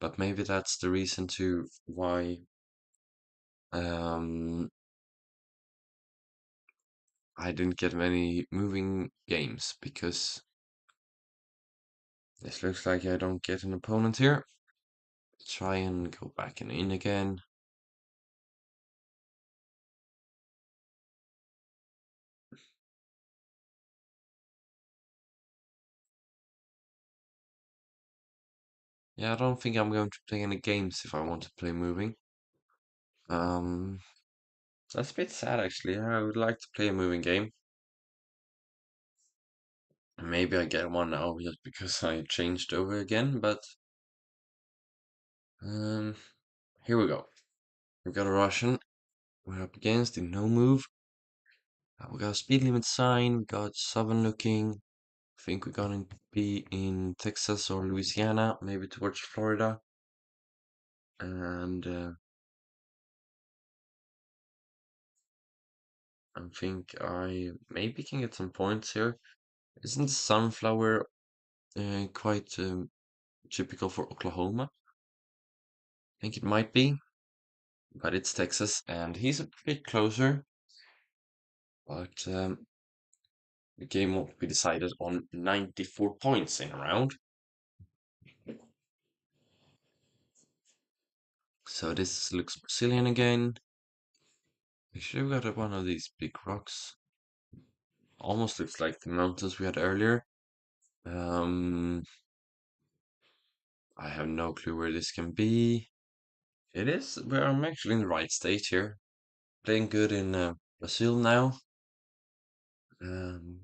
But maybe that's the reason to why um, I didn't get many moving games, because this looks like I don't get an opponent here. Try and go back and in again. Yeah, I don't think I'm going to play any games if I want to play moving. Um, that's a bit sad actually. I would like to play a moving game. Maybe I get one now just because I changed over again, but um, here we go. We got a Russian. We're up against the no move. We got a speed limit sign. We got southern looking. I think we're gonna be in Texas or Louisiana, maybe towards Florida. And I think I maybe can get some points here. Isn't sunflower quite typical for Oklahoma? I think it might be, but it's Texas, and he's a bit closer. But the game won't be decided on 94 points in a round. So this looks Brazilian again. We should have got one of these big rocks. Almost looks like the mountains we had earlier. Um, I have no clue where this can be. It is, where I'm actually in the right state here. Playing good in Brazil now. Um,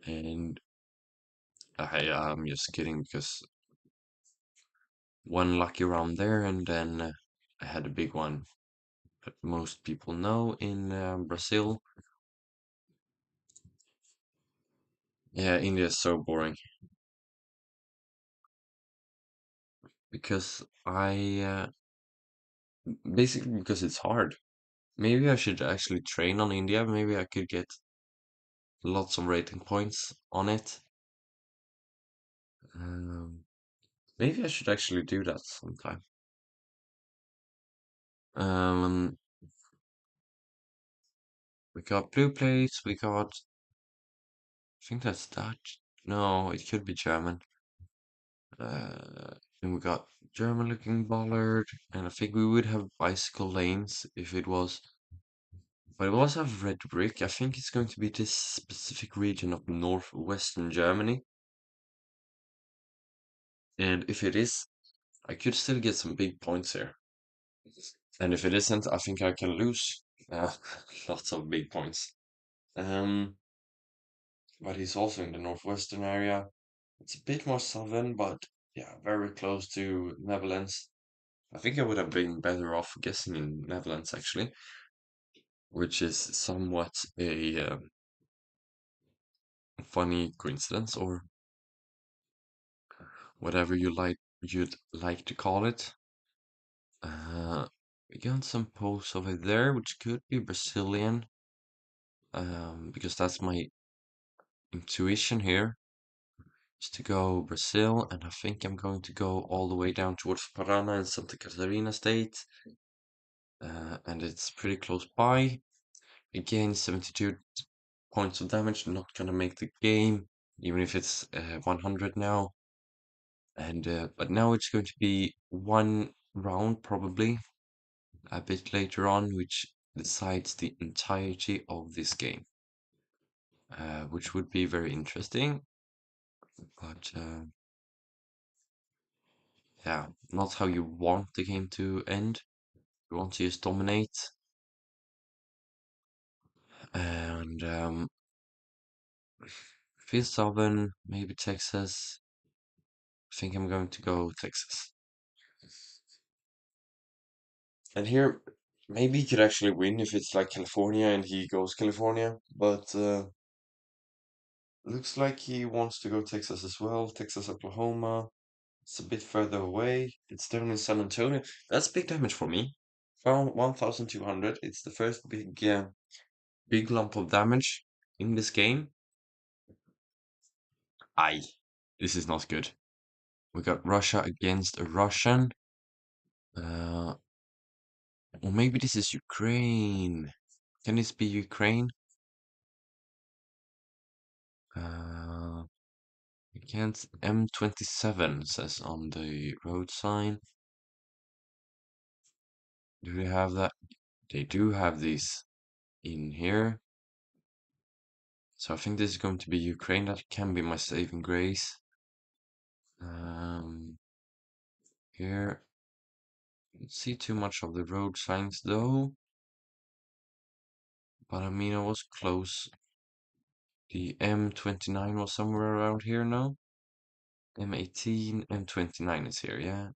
and I'm just kidding because one lucky round there, and then I had a big one that most people know in Brazil. Yeah, India is so boring because basically because it's hard. Maybe I should actually train on India. Maybe I could get lots of rating points on it. Um, Maybe I should actually do that sometime. Um, we got blue plates. We got, I think that's Dutch. No, it could be German. And we got German-looking bollard, and I think we would have bicycle lanes if it was. But we also have red brick. I think it's going to be this specific region of northwestern Germany. And if it is, I could still get some big points here. And if it isn't, I think I can lose lots of big points. Um, but he's also in the northwestern area. It's a bit more southern, but yeah, very close to Netherlands. I think I would have been better off guessing in Netherlands actually, which is somewhat a funny coincidence, or whatever you'd like to call it. Uh, we got some posts over there, which could be Brazilian, because that's my intuition here, is to go Brazil, and I think I'm going to go all the way down towards Paraná and Santa Catarina state, and it's pretty close by. Again, 72 points of damage, not gonna make the game, even if it's 100 now. And but now it's going to be one round probably a bit later on, which decides the entirety of this game, which would be very interesting. But yeah, not how you want the game to end. You want to just dominate. And feel stubborn, maybe Texas. I think I'm going to go Texas. And here, maybe he could actually win if it's like California and he goes California, but looks like he wants to go Texas as well. Texas, Oklahoma. It's a bit further away. It's down in San Antonio. That's big damage for me. Found 1,200. It's the first big lump of damage in this game. Aye, this is not good. We got Russia against a Russian. Uh, or maybe this is Ukraine. Can this be Ukraine? Uh, Against M27 says on the road sign. Do they have that? They do have these in here. So I think this is going to be Ukraine. That can be my saving grace. Here, don't see too much of the road signs though. But I mean, I was close. The M29 was somewhere around here now. M18, M29 is here, yeah.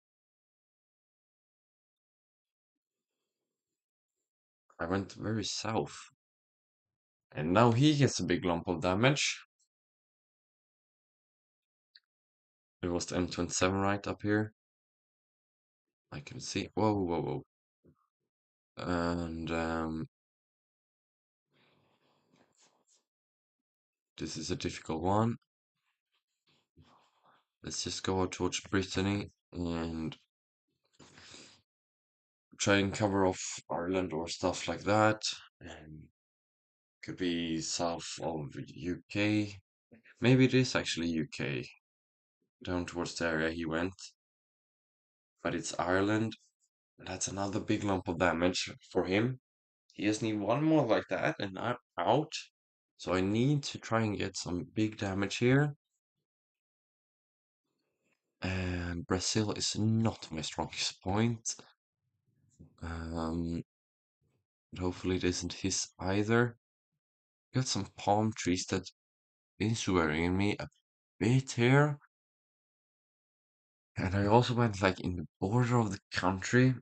I went very south. And now he gets a big lump of damage. It was the M27 right up here. I can see. Whoa, whoa, whoa. And this is a difficult one. Let's just go out towards Brittany and try and cover off Ireland or stuff like that. And could be south of UK. Maybe it is actually UK. Down towards the area he went. But it's Ireland. That's another big lump of damage for him. He just need one more like that and I'm out. So I need to try and get some big damage here. And Brazil is not my strongest point. Hopefully it isn't his either. Got some palm trees that is worrying me a bit here. And I also went like in the border of the country.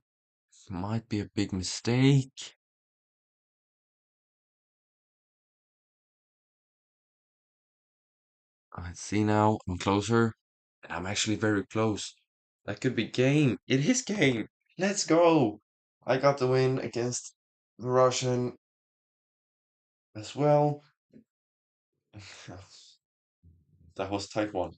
Might be a big mistake. I see now I'm closer. I'm actually very close. That could be game. It is game. Let's go. I got the win against the Russian as well. That was type 1.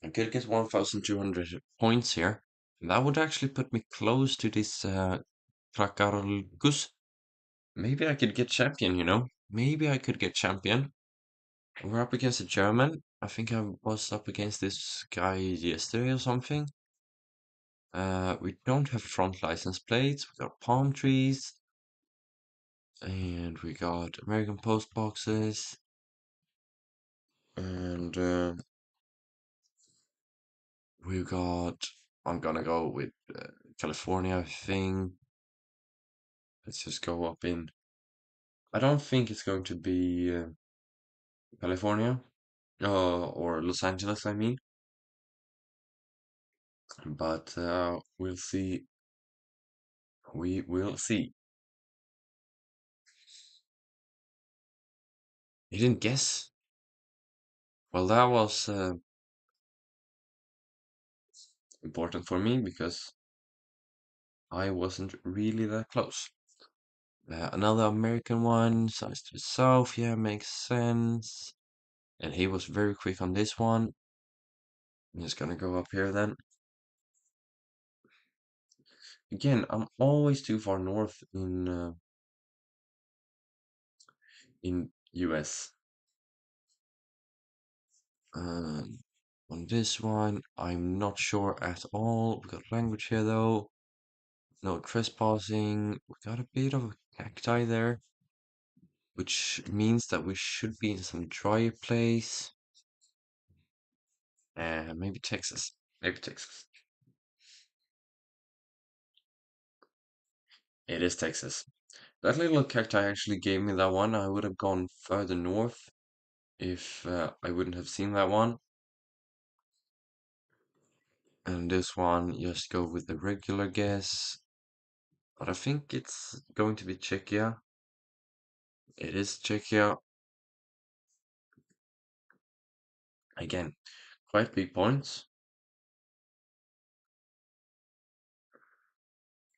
I could get 1,200 points here. And that would actually put me close to this Trakarlgus. Maybe I could get champion, you know? Maybe I could get champion. We're up against a German. I think I was up against this guy yesterday or something. We don't have front license plates. We got palm trees. And we got American post boxes. And we got. I'm gonna go with California, I think. Let's just go up in. I don't think it's going to be California. Or Los Angeles, I mean. But we'll see. We will see. You didn't guess? Well, that was important for me because I wasn't really that close. Another American one, size to the south, yeah, makes sense. And he was very quick on this one. I'm just gonna go up here then. Again, I'm always too far north in US. Um, on this one, I'm not sure at all. We got language here though. No trespassing. We got a bit of a cacti there, which means that we should be in some drier place. Maybe Texas. Maybe Texas. It is Texas. That little cacti actually gave me that one. I would have gone further north if I wouldn't have seen that one. And this one, just go with the regular guess. But I think it's going to be Czechia. It is Czechia. Again, quite big points.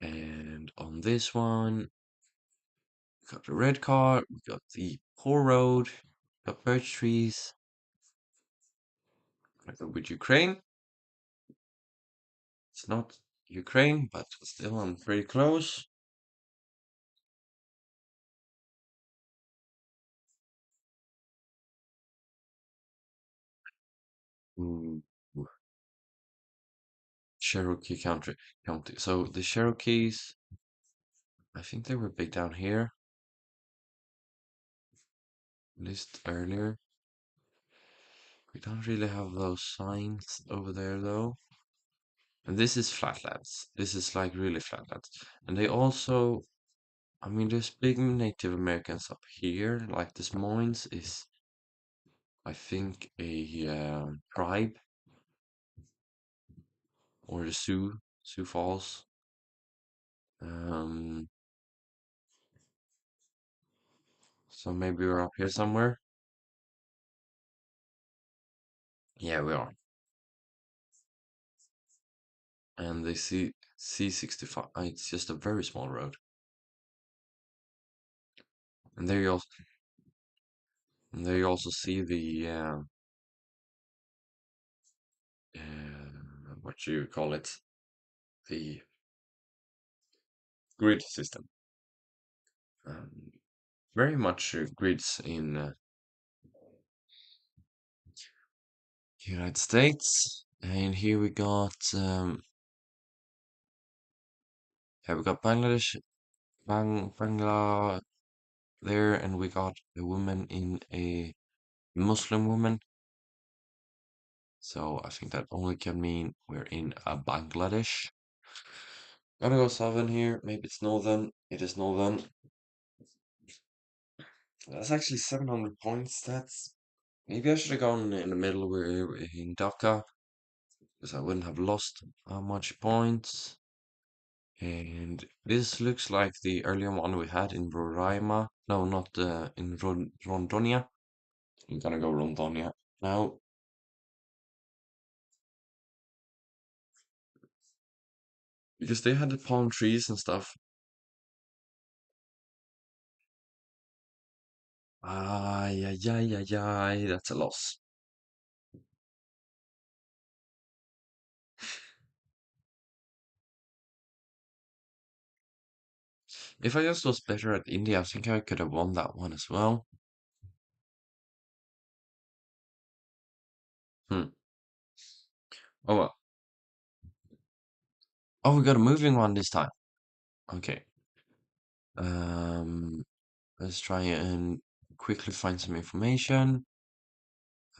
And on this one, we got the red car, we got the poor road, we got birch trees. I go with Ukraine. It's not Ukraine, but still I'm pretty close. Ooh, Cherokee County. So the Cherokees, I think they were big down here. At least earlier. We don't really have those signs over there though. And this is flatlands. This is like really flatlands. And they also, I mean, there's big Native Americans up here. Like Des Moines is, I think, a tribe or the Sioux Falls. Um, so maybe we're up here somewhere. Yeah, we are. And they see C65. It's just a very small road. And there you also see the what do you call it? The grid system. Um, very much grids in United States. And here we got yeah, we got Bangladesh, Bangla there, and we got a woman in a Muslim woman. So I think that only can mean we're in a Bangladesh. Gotta go southern here. Maybe it's northern. It is northern. That's actually 700 points. That's maybe I should have gone in the middle. We're in Dhaka because I wouldn't have lost much points. And this looks like the earlier one we had in Roraima. No, not in Rondonia. I'm gonna go Rondonia now. Because they had the palm trees and stuff. Ay, ay, ay, ay, ay, that's a loss. If I just was better at India, I think I could have won that one as well. Hmm. Oh well. Oh, we got a moving one this time. Okay. Um, let's try and quickly find some information.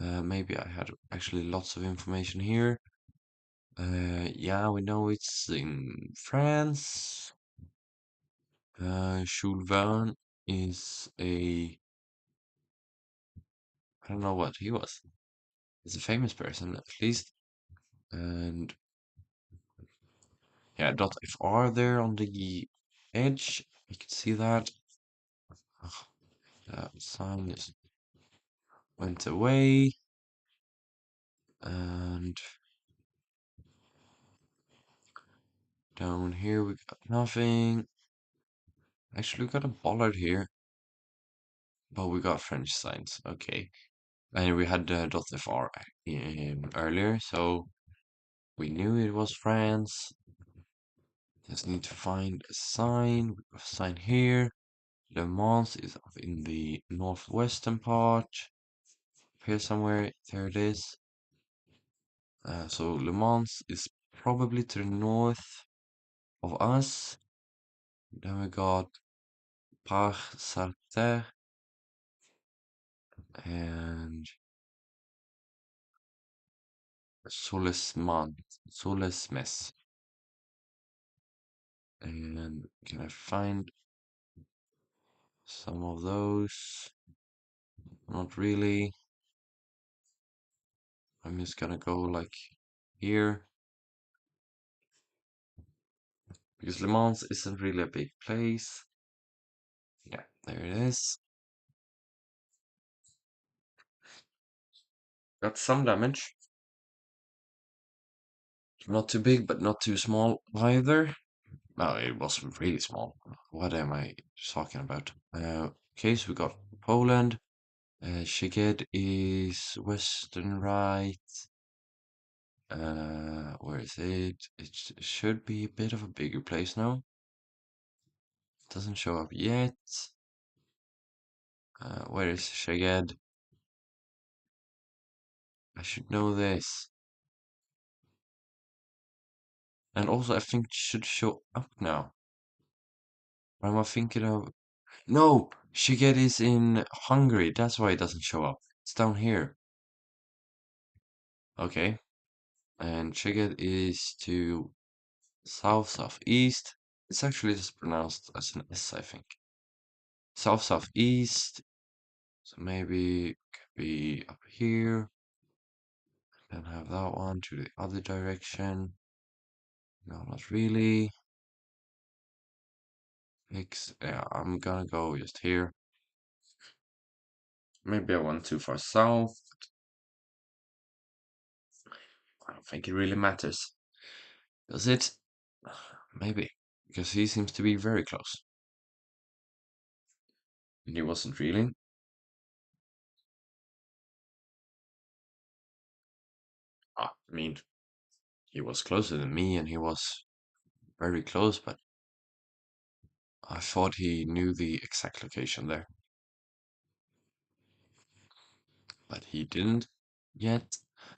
Maybe I had actually lots of information here. Yeah, we know it's in France. Jules Verne is I don't know what he was. He's a famous person at least. And yeah, .fr there on the edge. You can see that. Ugh, that sign is went away. And Down here we got nothing. Actually, we got a bollard here, but we got French signs. Okay. And we had .fr earlier, so we knew it was France. Just need to find a sign. We got a sign here. Le Mans is up in the northwestern part. Here somewhere. There it is. So Le Mans is probably to the north of us. Then we got Parc Sarthe and Solesmans. Solesmes. And can I find some of those? Not really. I'm just gonna go like here. Because Le Mans isn't really a big place. Yeah, there it is. Got some damage. Not too big, but not too small either. No, it was really small. What am I talking about? Okay, so we got Poland. Szeged is western right. Where is it? It should be a bit of a bigger place now. Doesn't show up yet. Where is Szeged? I should know this. And also, I think it should show up now. What am I thinking of? No! Szeged is in Hungary. That's why it doesn't show up. It's down here. Okay. And Szeged is to south-southeast. It's actually just pronounced as an S, I think. South-southeast. So maybe it could be up here. Then have that one to the other direction. No, not really. Yeah, I'm gonna go just here. Maybe I went too far south. I don't think it really matters. Does it? Maybe. Because he seems to be very close. And he wasn't really. I mean, he was closer than me and he was very close, but I thought he knew the exact location there. But he didn't yet.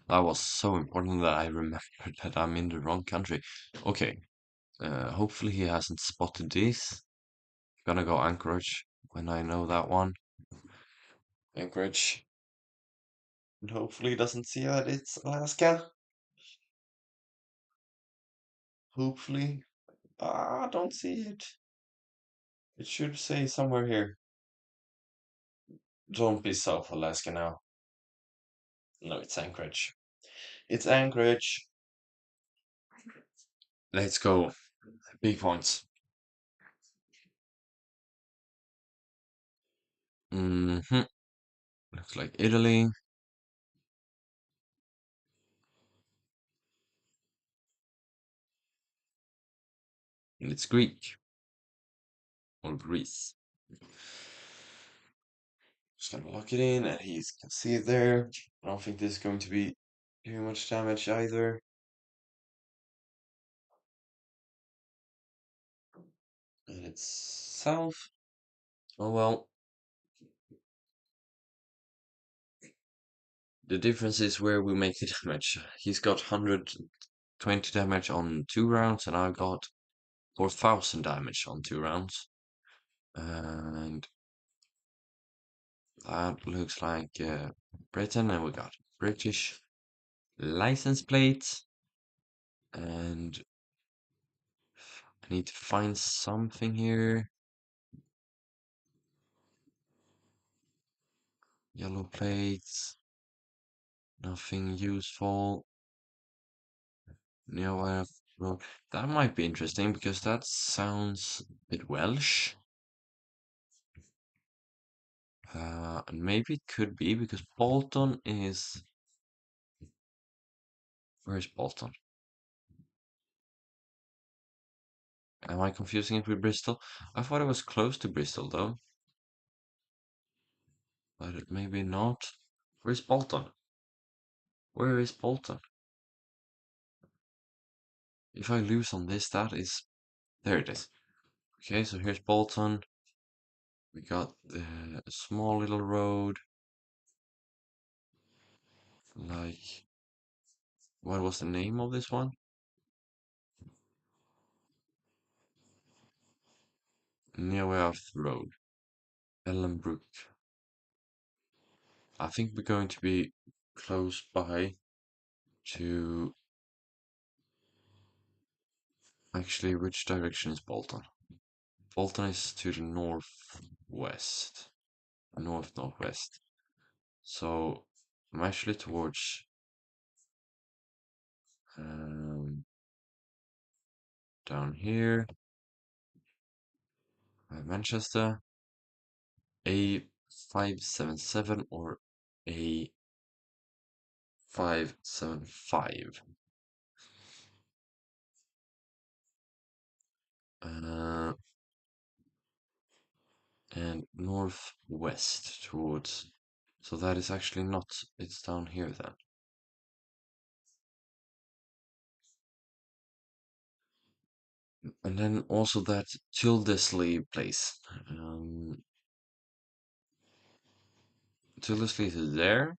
That was so important that I remembered that I'm in the wrong country. Okay, hopefully he hasn't spotted this. Gonna go Anchorage when I know that one. Anchorage. And hopefully he doesn't see that it's Alaska. Hopefully. Ah, I don't see it. It should say somewhere here. Don't be South Alaska now. No, it's Anchorage. It's Anchorage. Let's go. Big points. Mm-hmm. Looks like Italy. And it's Greek. Or Greece. Just gonna lock it in, and he can see it there. I don't think this is going to be doing much damage either. And it's south. Oh well. The difference is where we make the damage. He's got 120 damage on 2 rounds, and I've got 4,000 damage on 2 rounds. And that looks like Britain, and we got British license plates. And I need to find something here. Yellow plates. Nothing useful. No, well, that might be interesting because that sounds a bit Welsh. And maybe it could be because Bolton is. Where is Bolton? Am I confusing it with Bristol? I thought it was close to Bristol though, but maybe not. Where's Bolton? Where is Bolton? If I lose on this, that is... There it is. Okay, so here's Bolton. We got the small little road. Like... What was the name of this one? Nearworth Road. Ellenbrook. I think we're going to be close by to... Actually, which direction is Bolton? Bolton is to the northwest. Northwest. So I'm actually towards down here, Manchester, A577 or A575. And northwest towards. So that is actually not. It's down here then. And then also that Tildesley place. Tildesley is there.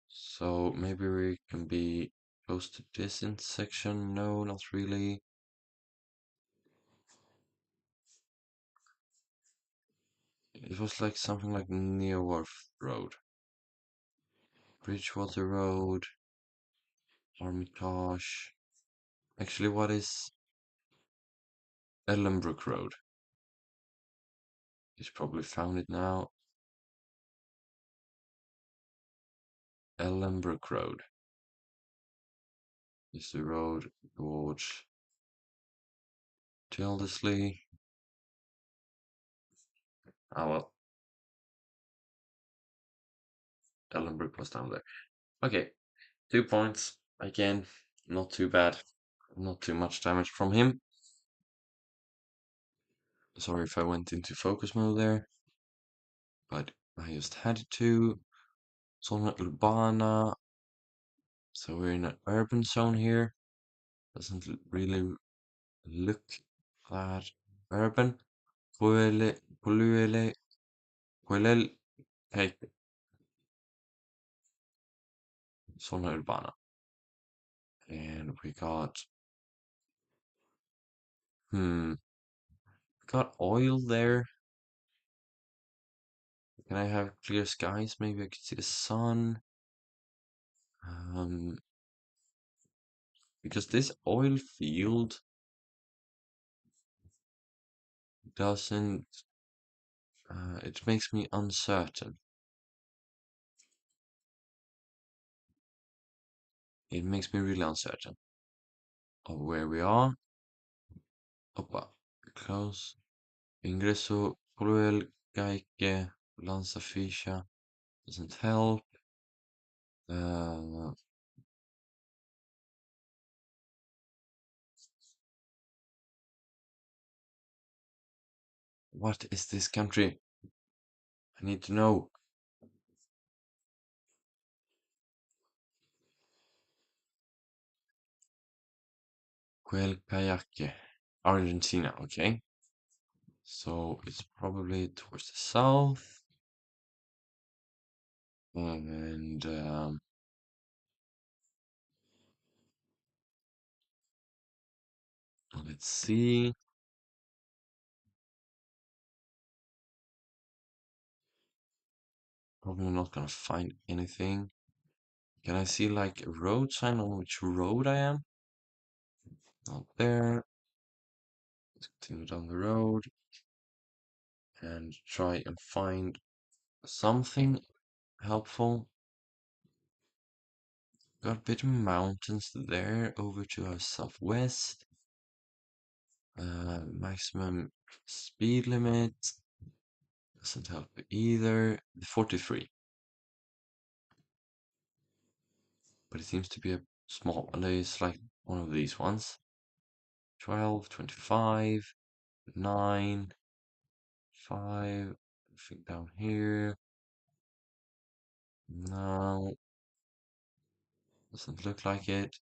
So maybe we can be close to this intersection. No, not really. It was like something like near Wharf Road. Bridgewater Road. Armitage. Actually, what is Ellenbrook Road? He's probably found it now. Ellenbrook Road is the road towards Tildesley. Ah well, Ellenbrook was down there. Okay, 2 points. Again, not too bad. Not too much damage from him. Sorry if I went into focus mode there, but I just had to. Zona Urbana. So we're in an urban zone here. Doesn't really look that urban. Puelel, hey, Zona Urbana. And we got oil there. Can I have clear skies? Maybe I could see the sun. Um, because this oil field doesn't, it makes me uncertain. It makes me really uncertain of where we are. Opa, close. Ingresso cruel caique lanzafisha doesn't help. Uh, what is this country? I need to know. Cuelcayque, Argentina, okay. So it's probably towards the south. And let's see. Probably not gonna find anything. Can I see like a road sign on which road I am? Not there. Let's continue down the road and try and find something helpful. Got a bit of mountains there over to our southwest. Maximum speed limit doesn't help either. 43. But it seems to be a small one. It's like one of these ones. 12, 25, 9, 5. I think down here. No, doesn't look like it.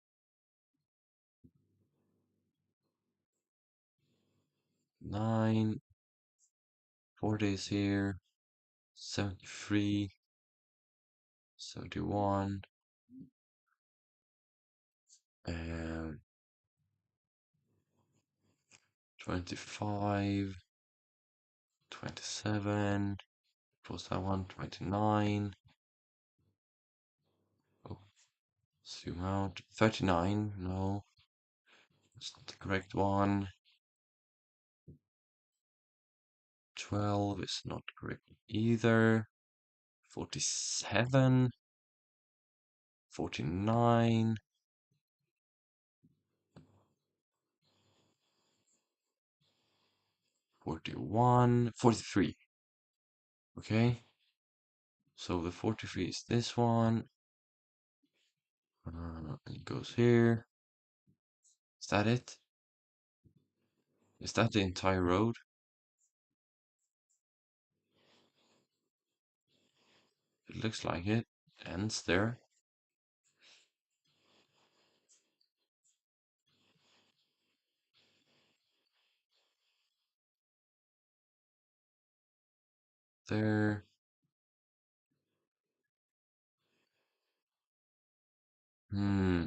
9, 40 is here. 73, 71, and 25, 27. Close that one. 29. Oh, zoom out. 39. No, that's not the correct one. 12 is not correct either. 47, 49, 41, 43. Okay, so the 43 is this one. It goes here. Is that it? Is that the entire road? It looks like it ends there. There. Hmm.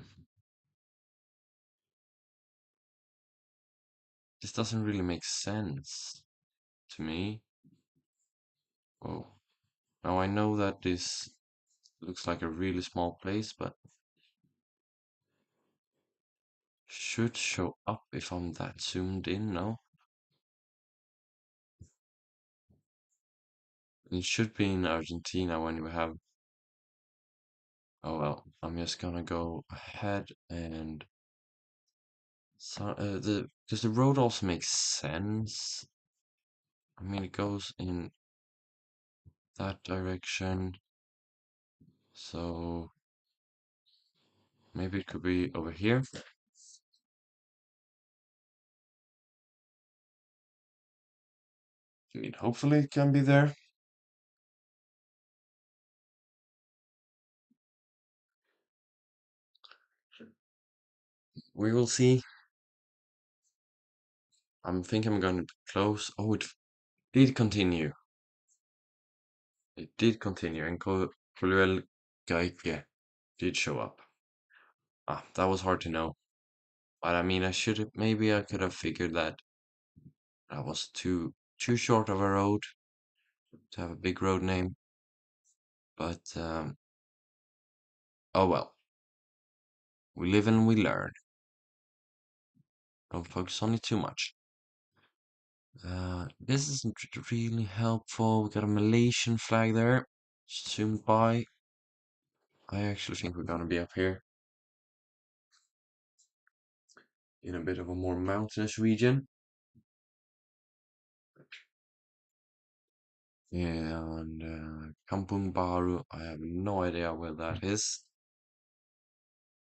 This doesn't really make sense to me. Oh. Now I know that this looks like a really small place, but should show up if I'm that zoomed in, no? It should be in Argentina when you have. Oh well, I'm just gonna go ahead and so because the road also makes sense. I mean, it goes in that direction, so maybe it could be over here. I mean, hopefully it can be there. We will see. I'm thinking I'm going to be close. Oh, it did continue. It did continue, and Coluel Gaike did show up. Ah, that was hard to know. But I mean, I should have, maybe I could have figured that that was too short of a road to have a big road name. But oh well, we live and we learn. Don't focus on it too much. This isn't really helpful. We got a Malaysian flag there. Zoomed by. I actually think we're gonna be up here in a bit of a more mountainous region. And Kampung Baru, I have no idea where that is.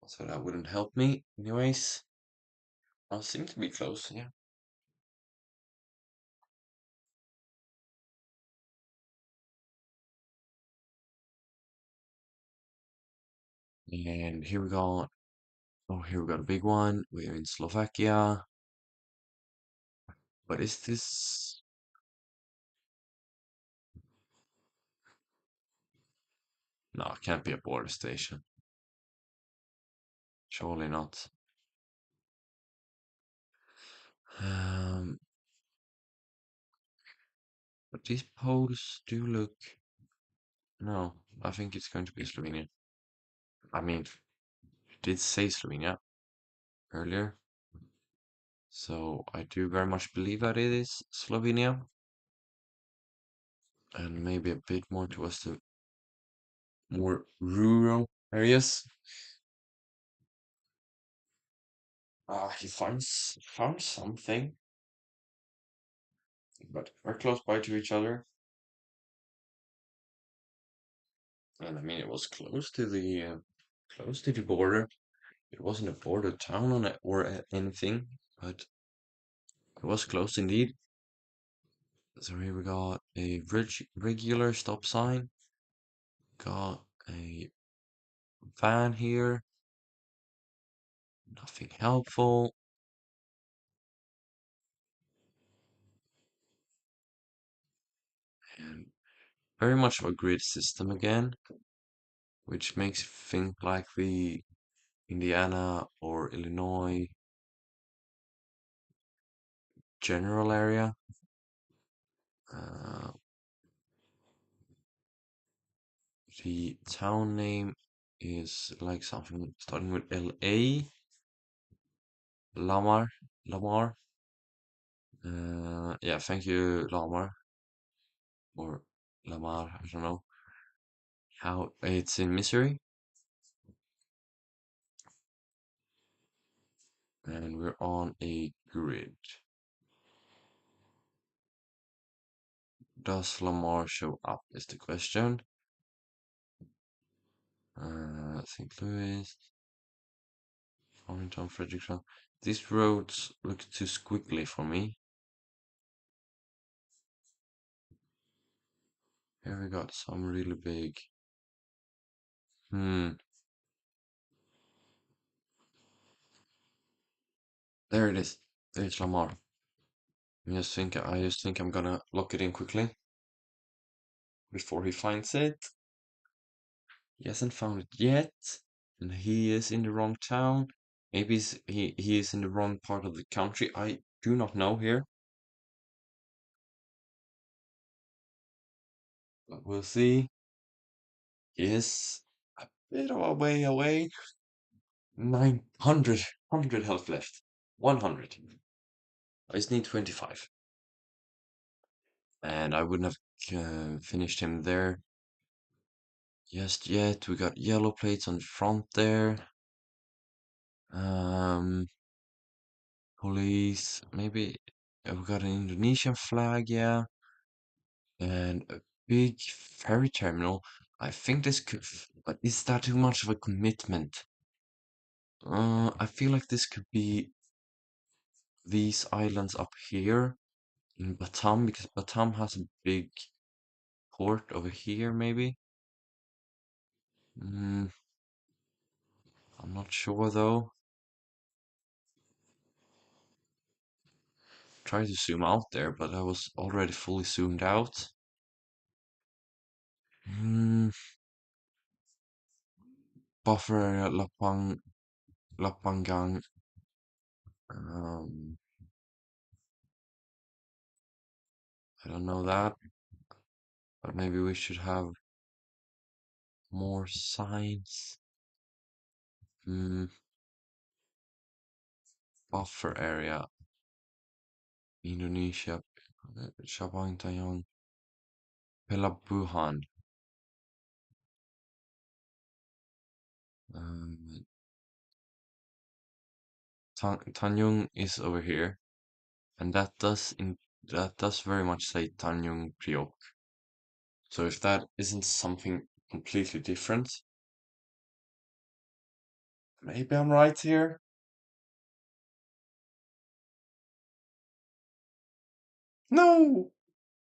So that wouldn't help me. Anyways, I seem to be close, yeah. And here we go. Oh, here we got a big one. We're in Slovakia. But is this? No, it can't be a border station. Surely not. Um, but these poles do look. No, I think it's going to be Slovenia. I mean, it did say Slovenia earlier, so I do very much believe that it is Slovenia, and maybe a bit more towards the more rural areas. Ah, he found something, but we're close by to each other, and I mean it was close to the border. It wasn't a border town on it or anything, but It was close indeed. So here we got a regular stop sign. Got a van here. Nothing helpful. And very much of a grid system again, which makes you think like the Indiana or Illinois general area. Uh, the town name is like something starting with L-A. Lamar. Lamar. Yeah, thank you, Lamar. Or Lamar, I don't know. How it's in Missouri. And we're on a grid. Does Lamar show up is the question. St. Louis, Farmington, Frederickson. These roads look too squiggly for me. Here we got some really big. Hmm. There it is. There's Lamar. I just think I'm gonna lock it in quickly before he finds it. He hasn't found it yet, and he is in the wrong town. Maybe he is in the wrong part of the country. I do not know here, but we'll see. He is a bit of a way away. 900, 100 health left. 100. I just need 25. And I wouldn't have finished him there just yet. We got yellow plates on the front there. Um, Police, maybe we got an Indonesian flag, yeah, and a big ferry terminal. I think this could, but is that too much of a commitment? I feel like this could be these islands up here in Batam, because Batam has a big port over here, maybe. Mm, I'm not sure though. Try to zoom out there, but I was already fully zoomed out. Mm, buffer area Lapangang. Um, I don't know that, but maybe we should have more signs. Hmm, buffer area, Indonesia, Sabang Tayong, Pelabuhan. Um, Tanjung is over here, and that does very much say Tanjung Priok. So if that isn't something completely different, maybe I'm right here. No,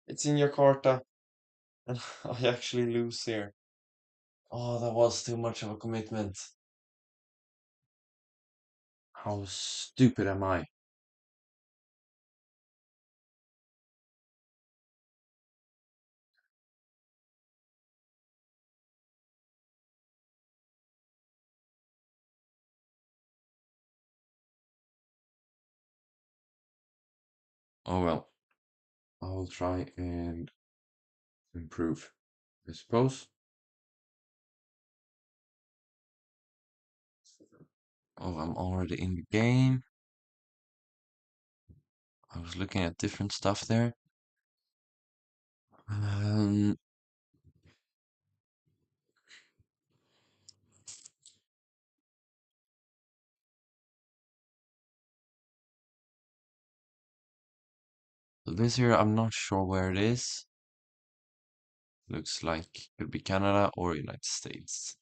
it's in Jakarta, and I actually lose here. Oh, that was too much of a commitment. How stupid am I? Oh well, I'll try and improve, I suppose. Oh, I'm already in the game. I was looking at different stuff there. Um, this here, I'm not sure where it is. Looks like it could be Canada or United States.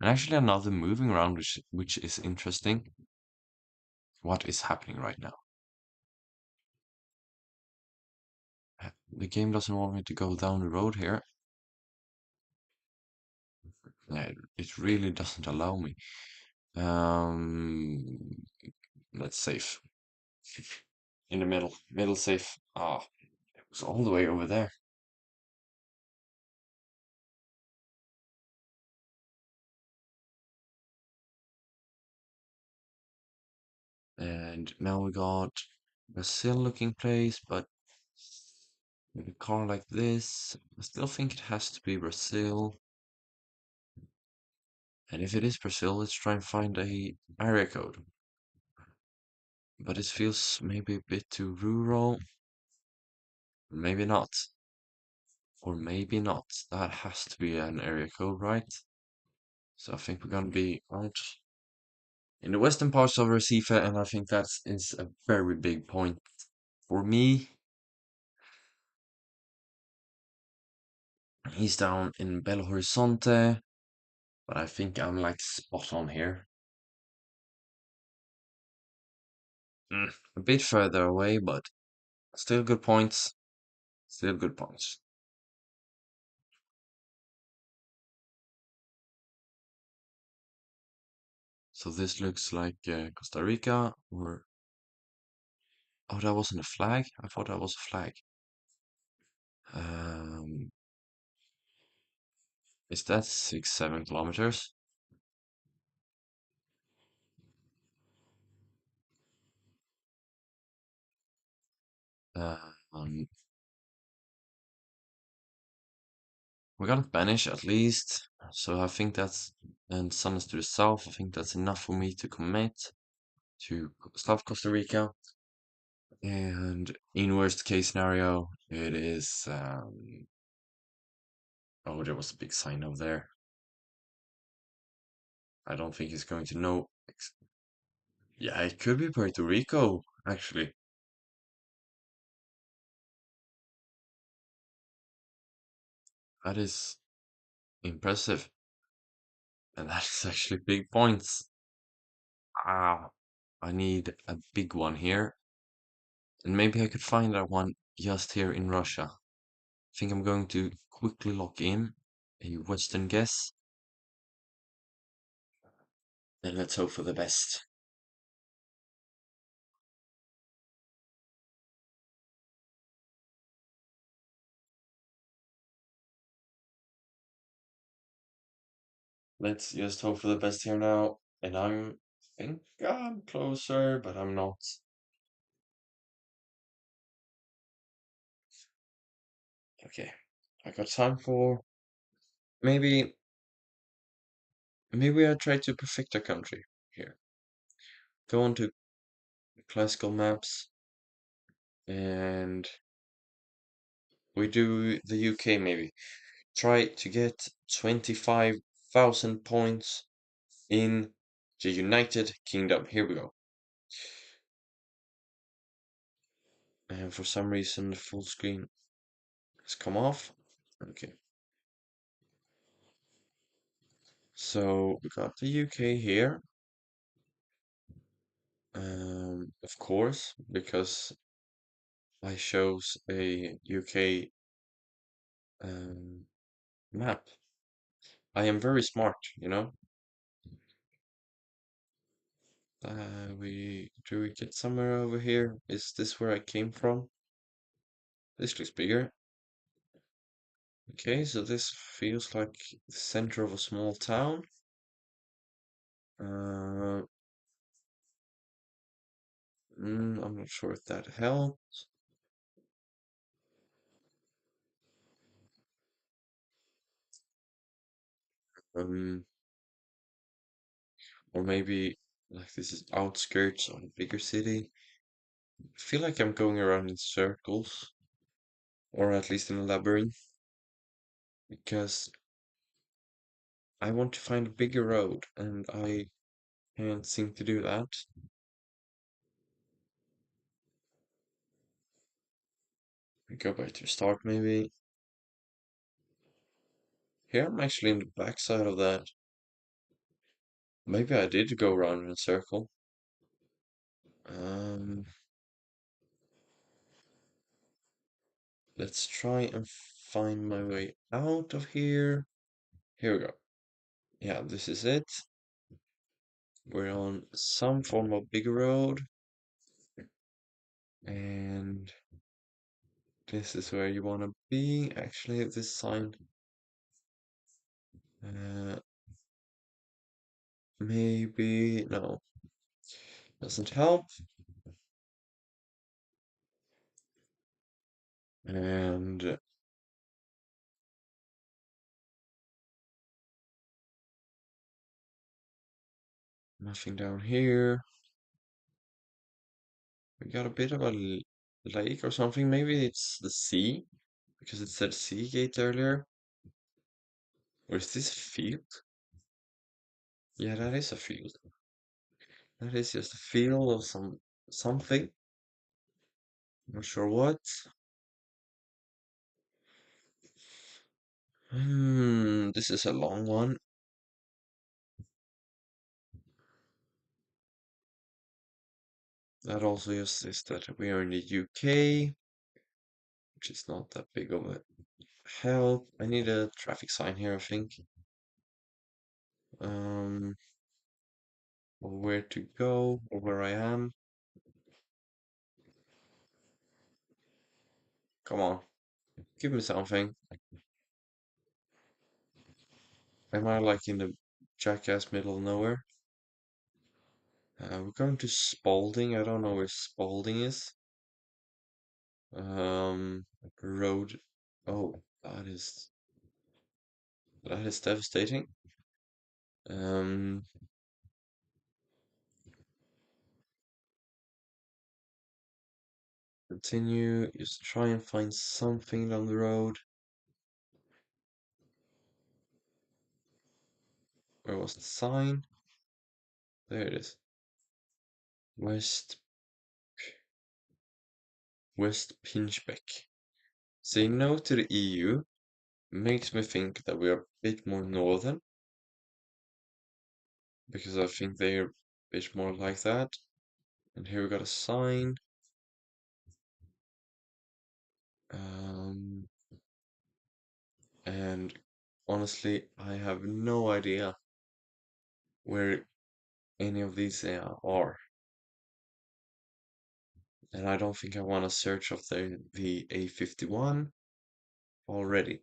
And actually another moving around, which is interesting. What is happening right now? the game doesn't want me to go down the road here. Yeah, it really doesn't allow me. Um, let's save. In the middle safe. Ah, it was all the way over there. And now we got Brazil looking place, but with a car like this, I still think it has to be Brazil. And if it is Brazil, let's try and find a area code. But it feels maybe a bit too rural. Maybe not. Or maybe not. That has to be an area code, right? So I think we're gonna be out in the western parts of Recife, and I think that is a very big point for me. He's down in Belo Horizonte, but I think I'm like spot on here. A bit further away, but still good points. Still good points. So this looks like Costa Rica, or oh, that wasn't a flag. I thought that was a flag. Um, is that 6, 7 kilometers? Um, we got Spanish at least, so I think that's and sun is to the south. I think that's enough for me to commit to South Costa Rica. And in worst case scenario, it is oh, there was a big sign over there. I don't think he's going to know. Yeah, it could be Puerto Rico, actually. That is impressive. And that is actually big points. Ah, I need a big one here. And maybe I could find that one just here in Russia. I think I'm going to quickly lock in a Western guess. And let's hope for the best. Let's just hope for the best here now. And think I'm closer, but I'm not. Okay. I got time for maybe maybe I try to perfect a country here. Go on to classical maps and we do the UK maybe. Try to get 25,000 points in the United Kingdom. Here we go. And for some reason the full screen has come off. Okay. So we got the UK here. Of course, because I chose a UK map. I am very smart, you know. We do we get somewhere over here? Is this where I came from? This looks bigger. Okay, so this feels like the center of a small town. Uh, I'm not sure if that helps. Um, or maybe like this is outskirts of a bigger city. I feel like I'm going around in circles, or at least in a labyrinth, because I want to find a bigger road, and I can't seem to do that. We go back to start maybe. Here I'm actually in the backside of that. Maybe I did go around in a circle. Um, Let's try and find my way out of here. Here we go. Yeah, this is it. We're on some form of big road. And this is where you want to be. Actually, this sign uh, maybe no, doesn't help. And nothing down here. We got a bit of a lake or something. Maybe it's the sea because it said sea gate earlier. Or is this a field? Yeah, that is a field. That is just a field of something. Not sure what. This is a long one. That also just is that we are in the UK, which is not that big of a help. I need a traffic sign here, I think. Um, or where to go, or where I am. Come on, give me something. Am I like in the jackass middle of nowhere? We're going to Spalding. I don't know where Spalding is. Um, road. Oh, that is devastating. Um, continue. Just try and find something down the road. Where was the sign? There it is. West West Pinchbeck. Saying no to the EU makes me think that we are a bit more northern, because I think they're a bit more like that. And here we got a sign. Um, and honestly, I have no idea where any of these are. And I don't think I want to search of the A51 already.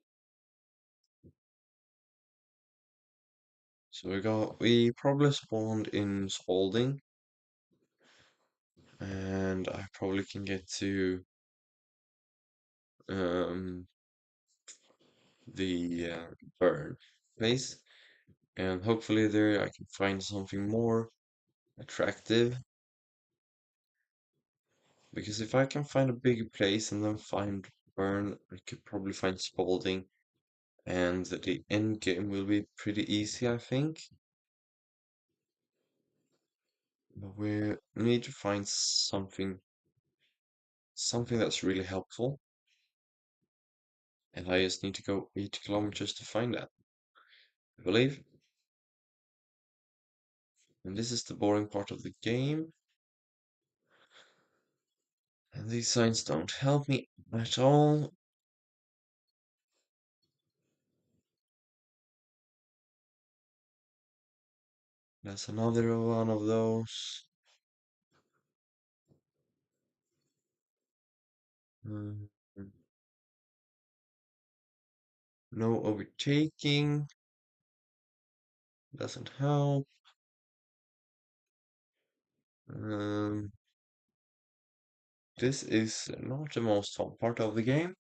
So we probably spawned in Spalding, and I probably can get to um, the burn place, and hopefully there I can find something more attractive. Because if I can find a bigger place and then find burn, I could probably find Spalding, and the end game will be pretty easy, I think. But we need to find something that's really helpful, and I just need to go 8 kilometers to find that, I believe. And this is the boring part of the game. And these signs don't help me at all. That's another one of those. Mm, No overtaking. Doesn't help. Um, this is not the most fun part of the game,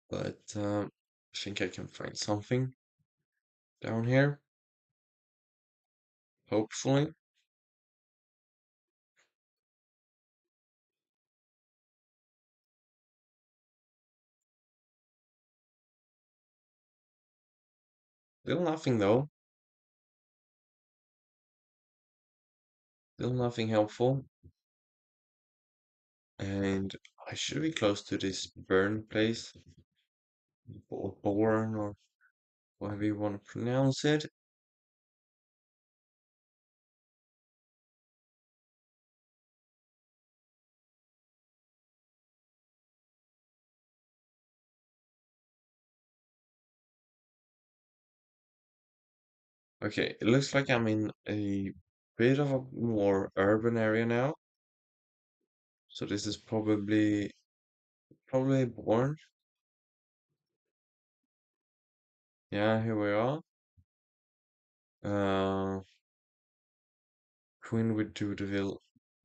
but I think I can find something down here. Hopefully. Still nothing though. Still nothing helpful. And I should be close to this burn place, or Born, or whatever you want to pronounce it. Okay, it looks like I'm in a bit of a more urban area now. So this is probably born. Yeah, here we are. Uh, Queen with Dudeville,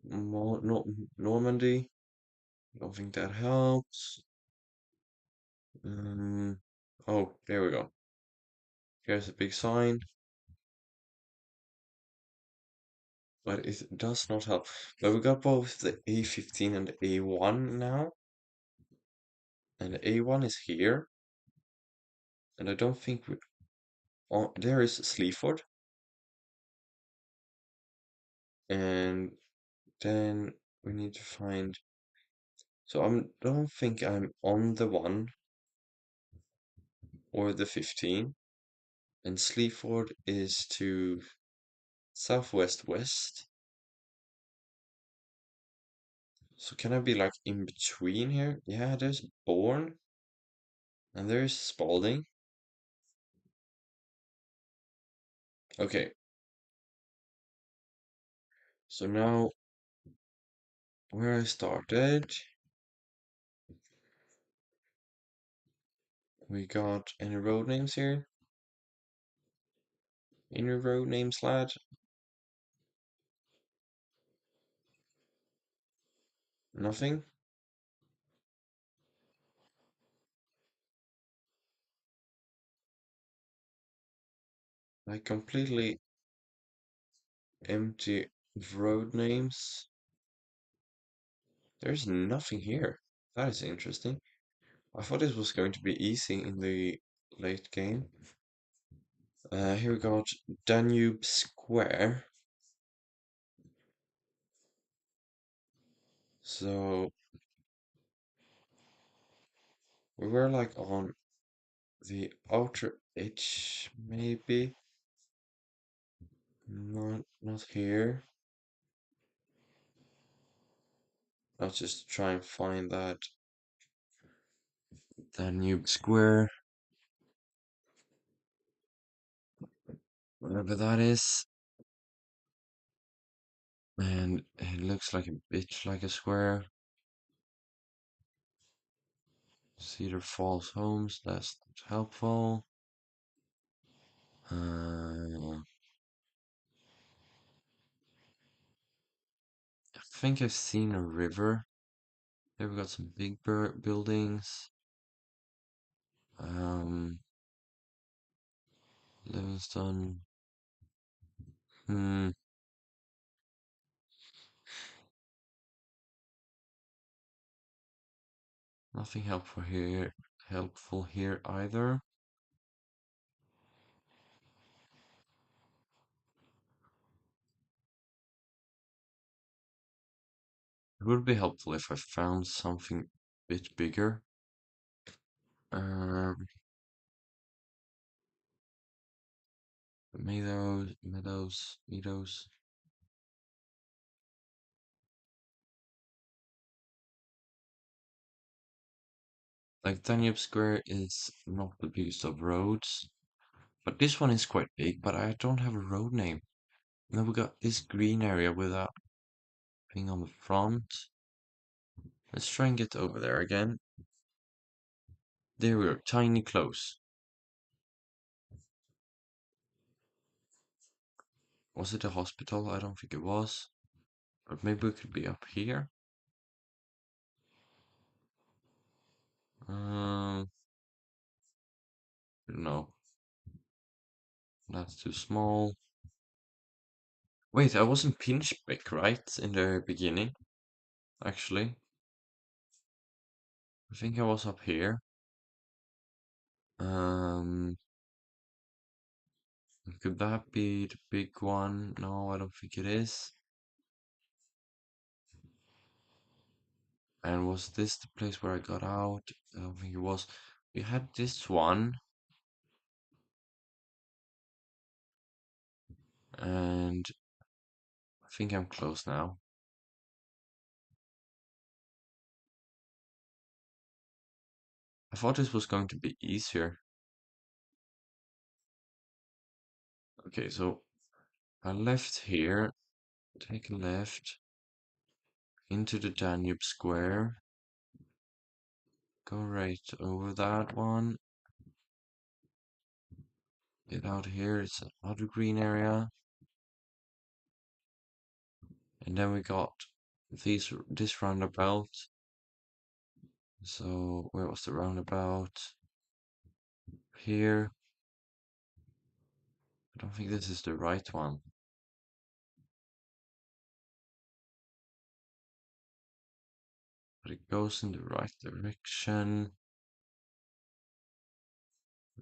no, Normandy. Don't think that helps. Um, oh, there we go. Here's a big sign, but it does not help. But we got both the A15 and the A1 now, and the A1 is here, and I don't think we. Oh, there is Sleaford, and then we need to find. So I don't think I'm on the 1 or the 15, and Sleaford is to southwest west. So can I be like in between here? Yeah, there's Bourne and there's Spalding. Okay, so now where I started, we got any road names here? Any road names, lad? Nothing? Like completely empty of road names. There's nothing here. That is interesting. I thought this was going to be easy in the late game. Here we got Danube Square. So we were like on the outer edge, maybe. Not here. I'll just try and find that Danube Square, whatever that is. And it looks like a bit like a square. Cedar Falls Homes, that's not helpful. I think I've seen a river. There we got some big buildings. Um, Livingston. Hmm, nothing helpful here. Helpful here either. It would be helpful if I found something a bit bigger. Um, meadows. Like Danube Square is not the biggest of roads, but this one is quite big, but I don't have a road name. And then we got this green area without being on the front. Let's try and get over there again. There we are, tiny close. Was it a hospital? I don't think it was. But maybe we could be up here. No, that's too small. Wait, I was in Pinchbeck, right? In the beginning, actually. I think I was up here. Um, could that be the big one? No, I don't think it is. And was this the place where I got out? I don't think it was. We had this one, and I think I'm close now. I thought this was going to be easier. Okay, so I left here, take a left into the Danube Square, go right over that one, get out here, it's another green area, and then we got this roundabout. So where was the roundabout? Here. I don't think this is the right one. But it goes in the right direction.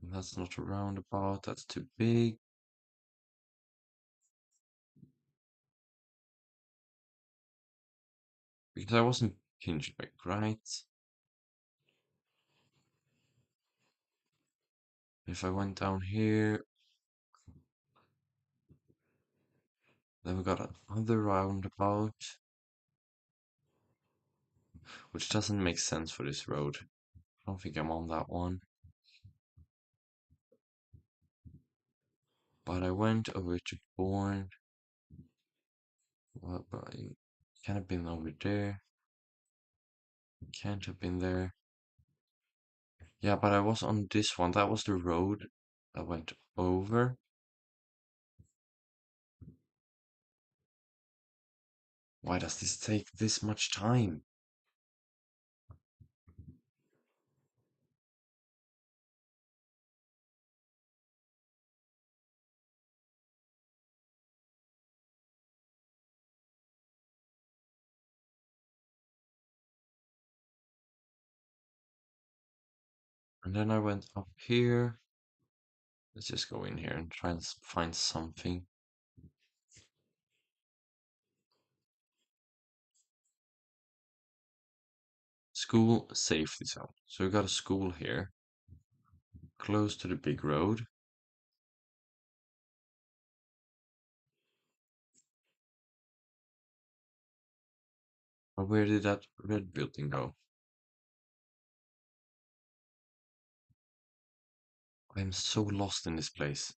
And that's not a roundabout, that's too big. Because I wasn't pinched back, right? If I went down here, then we got another roundabout, which doesn't make sense for this road. I don't think I'm on that one. But I went over to Bourne. Well, but I can't have been over there. Can't have been there. Yeah, but I was on this one. That was the road I went over. Why does this take this much time? And then I went up here. Let's just go in here and try and find something. School safety zone. So we got a school here, close to the big road. But where did that red building go? I'm so lost in this place.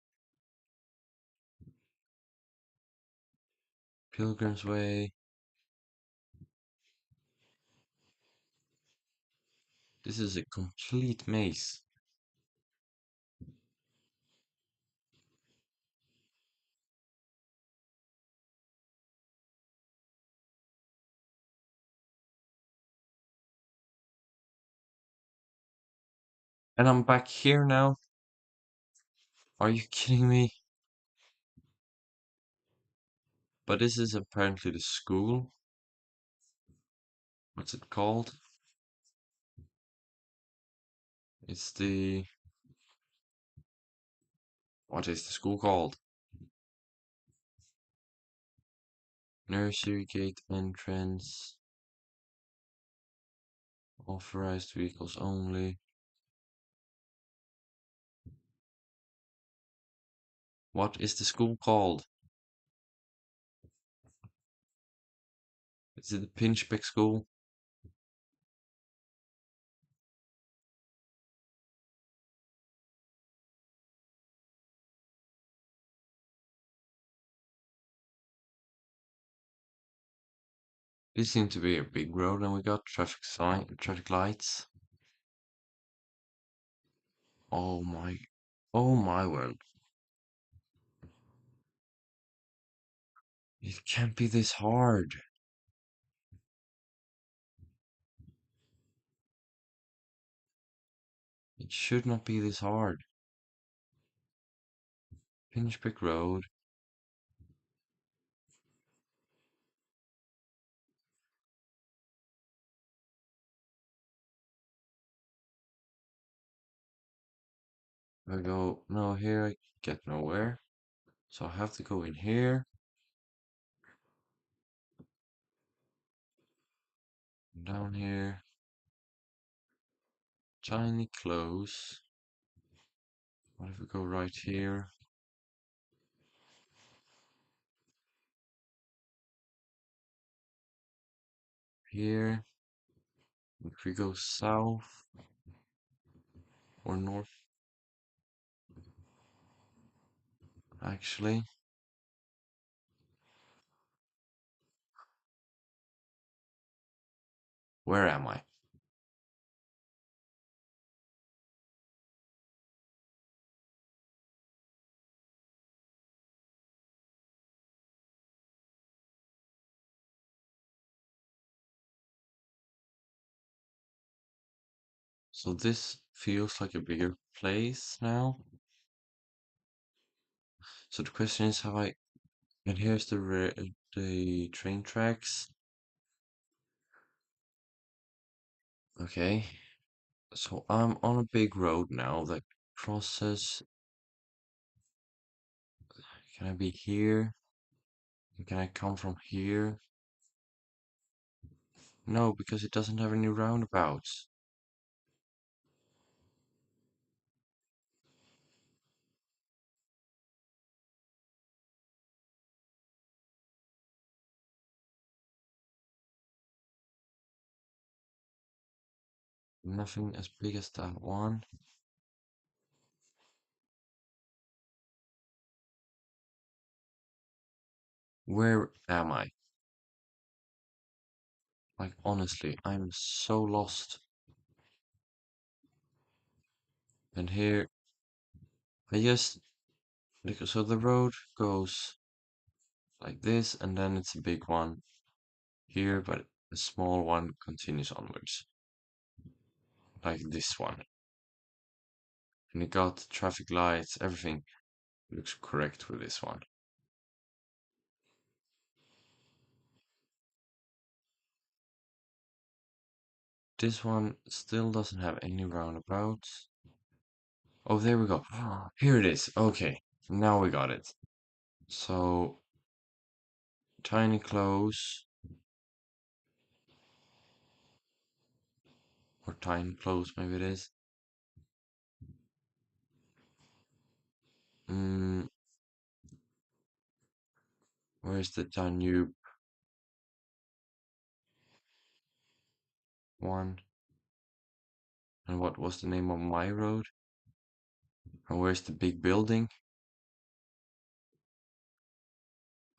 Pilgrim's Way. This is a complete maze. And I'm back here now. Are you kidding me? But this is apparently the school. What's it called? It's the... What is the school called? Nursery gate entrance. Authorized vehicles only. What is the school called? Is it the Pinchbeck School? This seems to be a big road and we got traffic lights. Oh my word. It can't be this hard. It should not be this hard. Pinchbeck Road. I go, no, here I get nowhere. So I have to go in here. Down here. Tiny close. What if we go right here? Here. If we go south or north. actually. Where am I? So this feels like a bigger place now. So the question is, have I? And here's the train tracks. Okay. So I'm on a big road now that crosses. Can I be here? Can I come from here? No, because it doesn't have any roundabouts. Nothing as big as that one. Where am I? Like, honestly, I'm so lost. And here, I just, because so the road goes like this, and then it's a big one here, but a small one continues onwards, like this one. And it got traffic lights, everything looks correct with this one. This one still doesn't have any roundabouts. Oh, there we go. Here it is. Okay, now we got it. So, tiny close, or tiny close, maybe it is. Mm, where's the Danube one? And what was the name of my road? And where's the big building?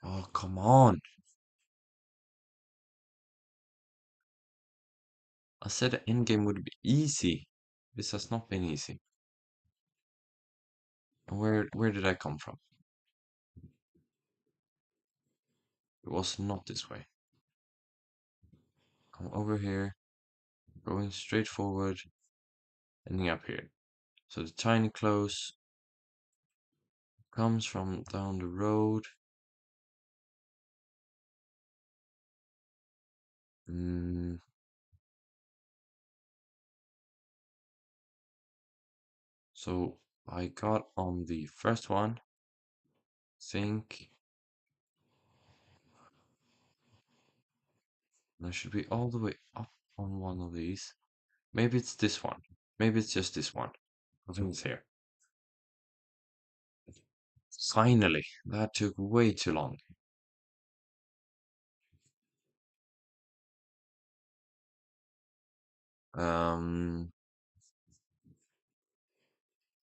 Oh, come on. I said the endgame would be easy. This has not been easy. And where did I come from? It was not this way. Come over here, going straight forward, ending up here. So the tiny close comes from down the road. Mm, so I got on the first one. Think I should be all the way up on one of these. Maybe it's this one. Maybe it's just this one. I think it's here. Finally, that took way too long. Um,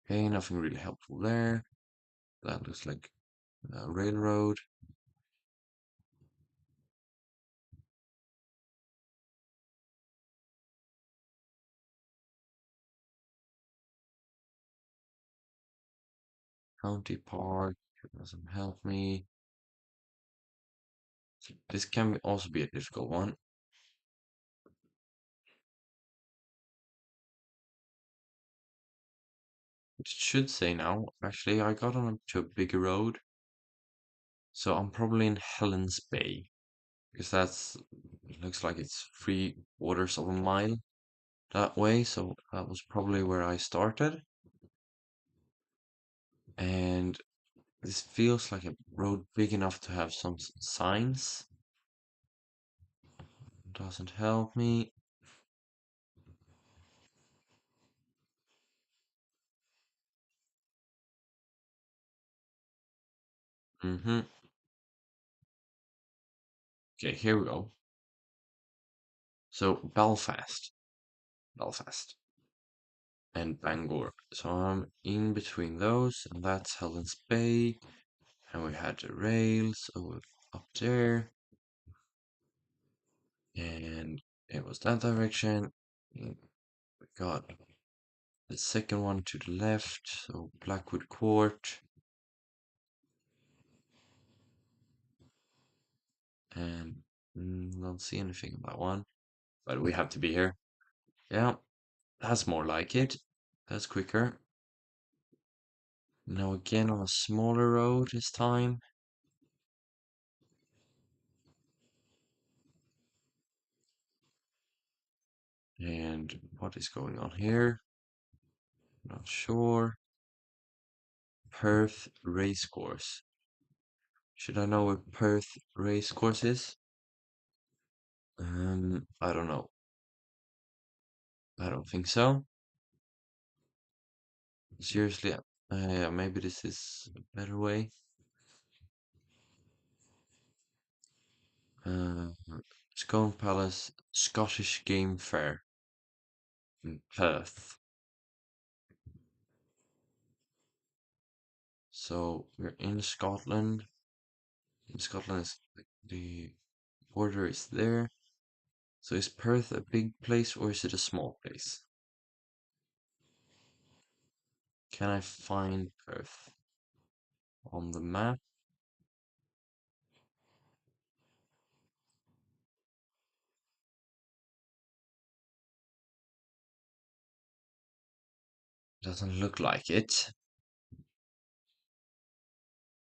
okay, nothing really helpful there. That looks like a railroad. County Park doesn't help me. This can also be a difficult one. It should say now, actually, I got on to a bigger road. So I'm probably in Helens Bay. Because it looks like it's 3/4 of a mile that way. So that was probably where I started. And this feels like a road big enough to have some signs. Doesn't help me. Mm-hmm. Okay, here we go. So Belfast. Belfast. and Bangor. So I'm in between those, and that's Helen's Bay. And we had the rails over up there, and it was that direction. And we got the second one to the left, so Blackwood Court, and don't see anything on that one, but we have to be here. Yeah, that's more like it. That's quicker. Now again on a smaller road this time. And what is going on here? Not sure. Perth Racecourse. Should I know where Perth Racecourse is? I don't know. I don't think so. Seriously, yeah, maybe this is a better way. Uh, Scone Palace Scottish Game Fair in Perth. So we're in Scotland. In Scotland, the border is there. So is Perth a big place or is it a small place? Can I find Perth on the map? Doesn't look like it.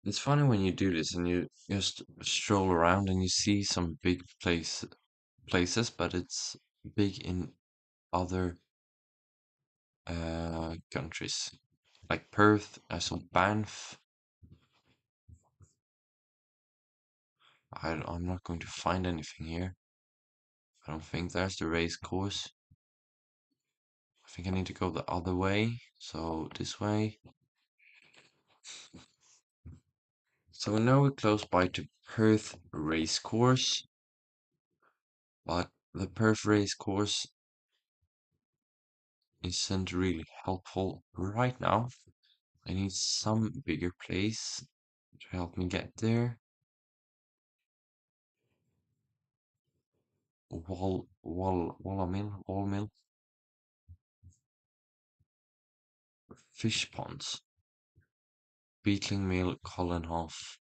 It's funny when you do this and you just stroll around and you see some big places, but it's big in other countries. Like Perth, I saw Banff. I'm not going to find anything here. I don't think there's the race course. I think I need to go the other way. So this way. So now we're close by to Perth race course, but the Perth race course isn't really helpful right now. I need some bigger place to help me get there. Wall mill, fish ponds, Beetling Mill, Collenhoff.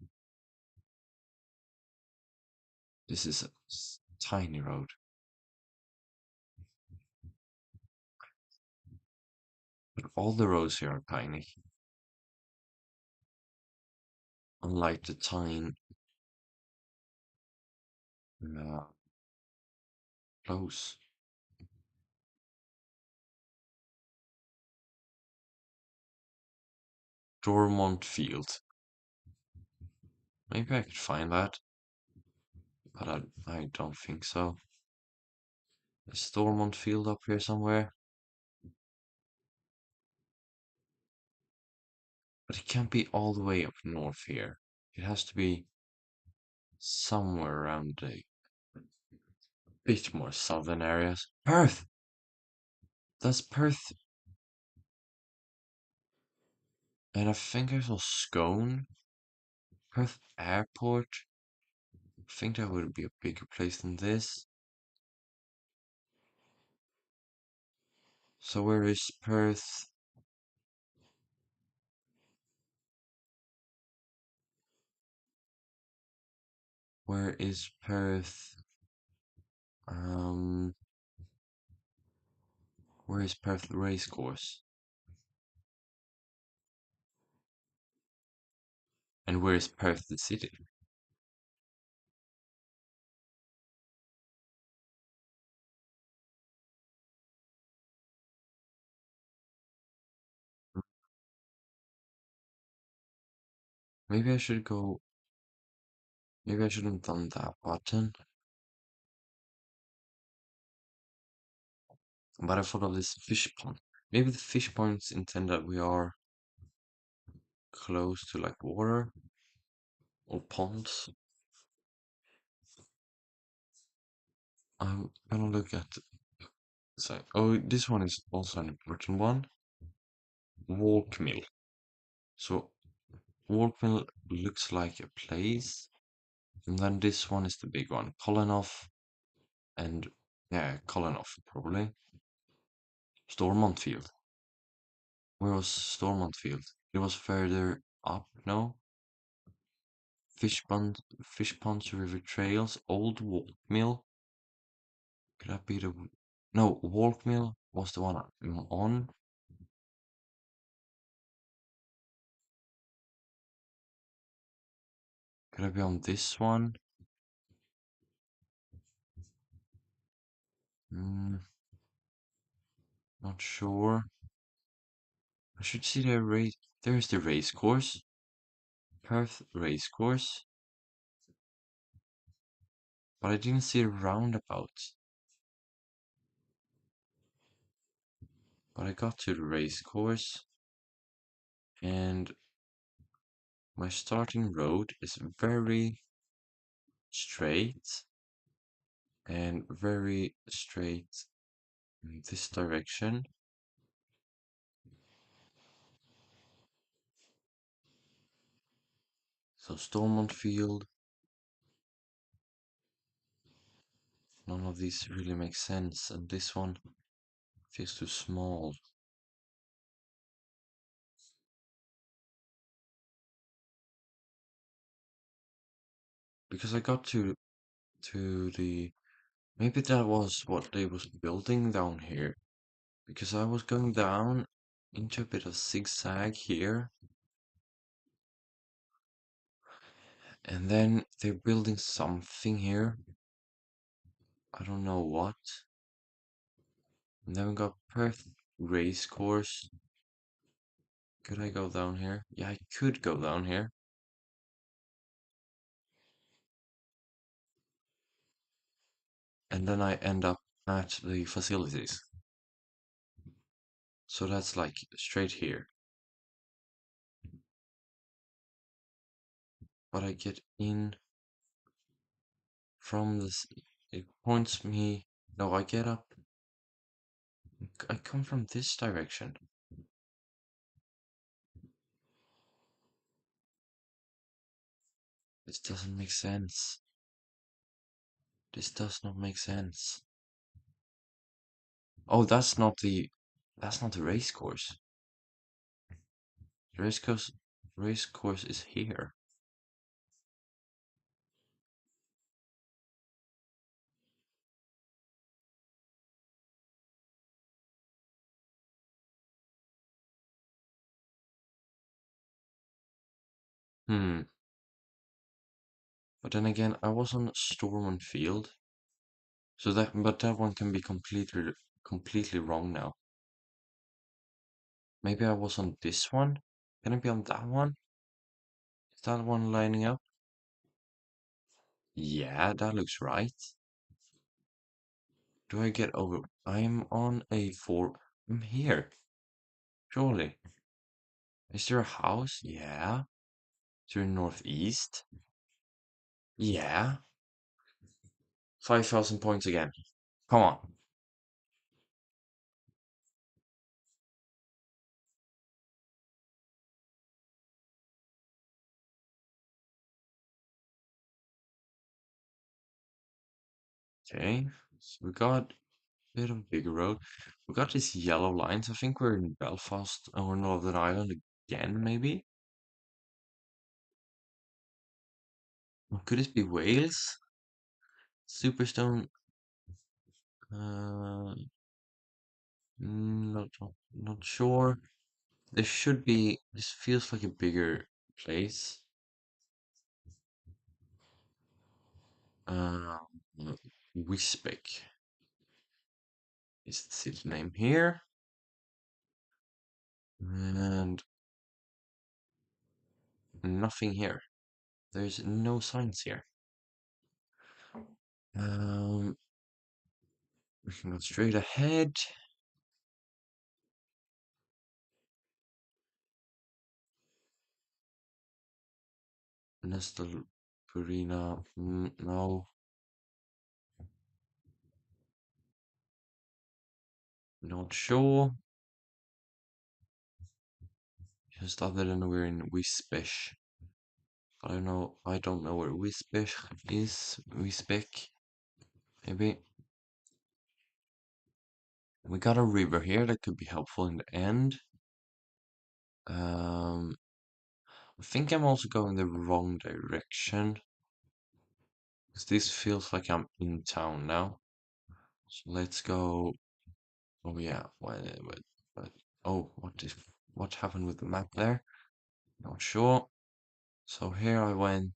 This is a tiny road, but all the roads here are tiny, unlike the tiny uh, close. Dormont Field. Maybe I could find that, but I don't think so. Is Dormont Field up here somewhere? But it can't be all the way up north here. It has to be somewhere around the bit more southern areas. Perth! That's Perth. And I think I saw Scone. Perth Airport. I think that would be a bigger place than this. So where is Perth? Where is Perth? Um, where is Perth Racecourse? And where is Perth the city? Maybe I should go. Maybe I shouldn't have done that button. But I thought of this fish pond. Maybe the fish ponds intend that we are close to like water or ponds. I'm gonna look at So, oh, this one is also an important one. Walk mill. So, walk mill looks like a place, and then this one is the big one. Kolanov and yeah, Kolanov probably. Stormont Field. Where was Stormont Field? It was further up, no? Fish ponds, river trails, old walk mill. Could that be the no walk mill was the one I'm on? Could I be on this one? Hmm, not sure. I should see the race. There's the race course. Perth race course. But I didn't see a roundabout. But I got to the race course, and my starting road is very straight and very straight in this direction. So Stormont Field, none of these really make sense, and this one feels too small. Because I got to the maybe that was what they was building down here. Because I was going down into a bit of zigzag here, and then they're building something here. I don't know what. And then we got Perth race course. Could I go down here? Yeah, I could go down here. And then I end up at the facilities. So that's like straight here. But I get in from this, it points me. No, I get up. I come from this direction. This doesn't make sense. This does not make sense. Oh, that's not the race course. The race course is here. Hmm. But then again, I was on Stormont Field, so that one can be completely wrong now. Maybe I was on this one. Can I be on that one? Is that one lining up? Yeah, that looks right. Do I get over? I'm on a four. I'm here. Surely. Is there a house? Yeah. Is there a northeast? Yeah. 5,000 points again. Come on. Okay. So we got a bit of a bigger road. We got these yellow lines. I think we're in Belfast or Northern Ireland again, maybe? Or could this be Wales? Superstone. Uh, not sure. There should be. This feels like a bigger place. Uh, Wisbech is the city name here, and nothing here. There's no signs here. Um, we can go straight ahead. Nestle Purina. No. Not sure. Just other than we're in Wisbesh. I don't know where Wisbesh is. Wisbeck, maybe. We got a river here that could be helpful in the end. I think I'm also going the wrong direction. Because this feels like I'm in town now. So let's go. Oh yeah, what, oh, what happened with the map there? Not sure. So here I went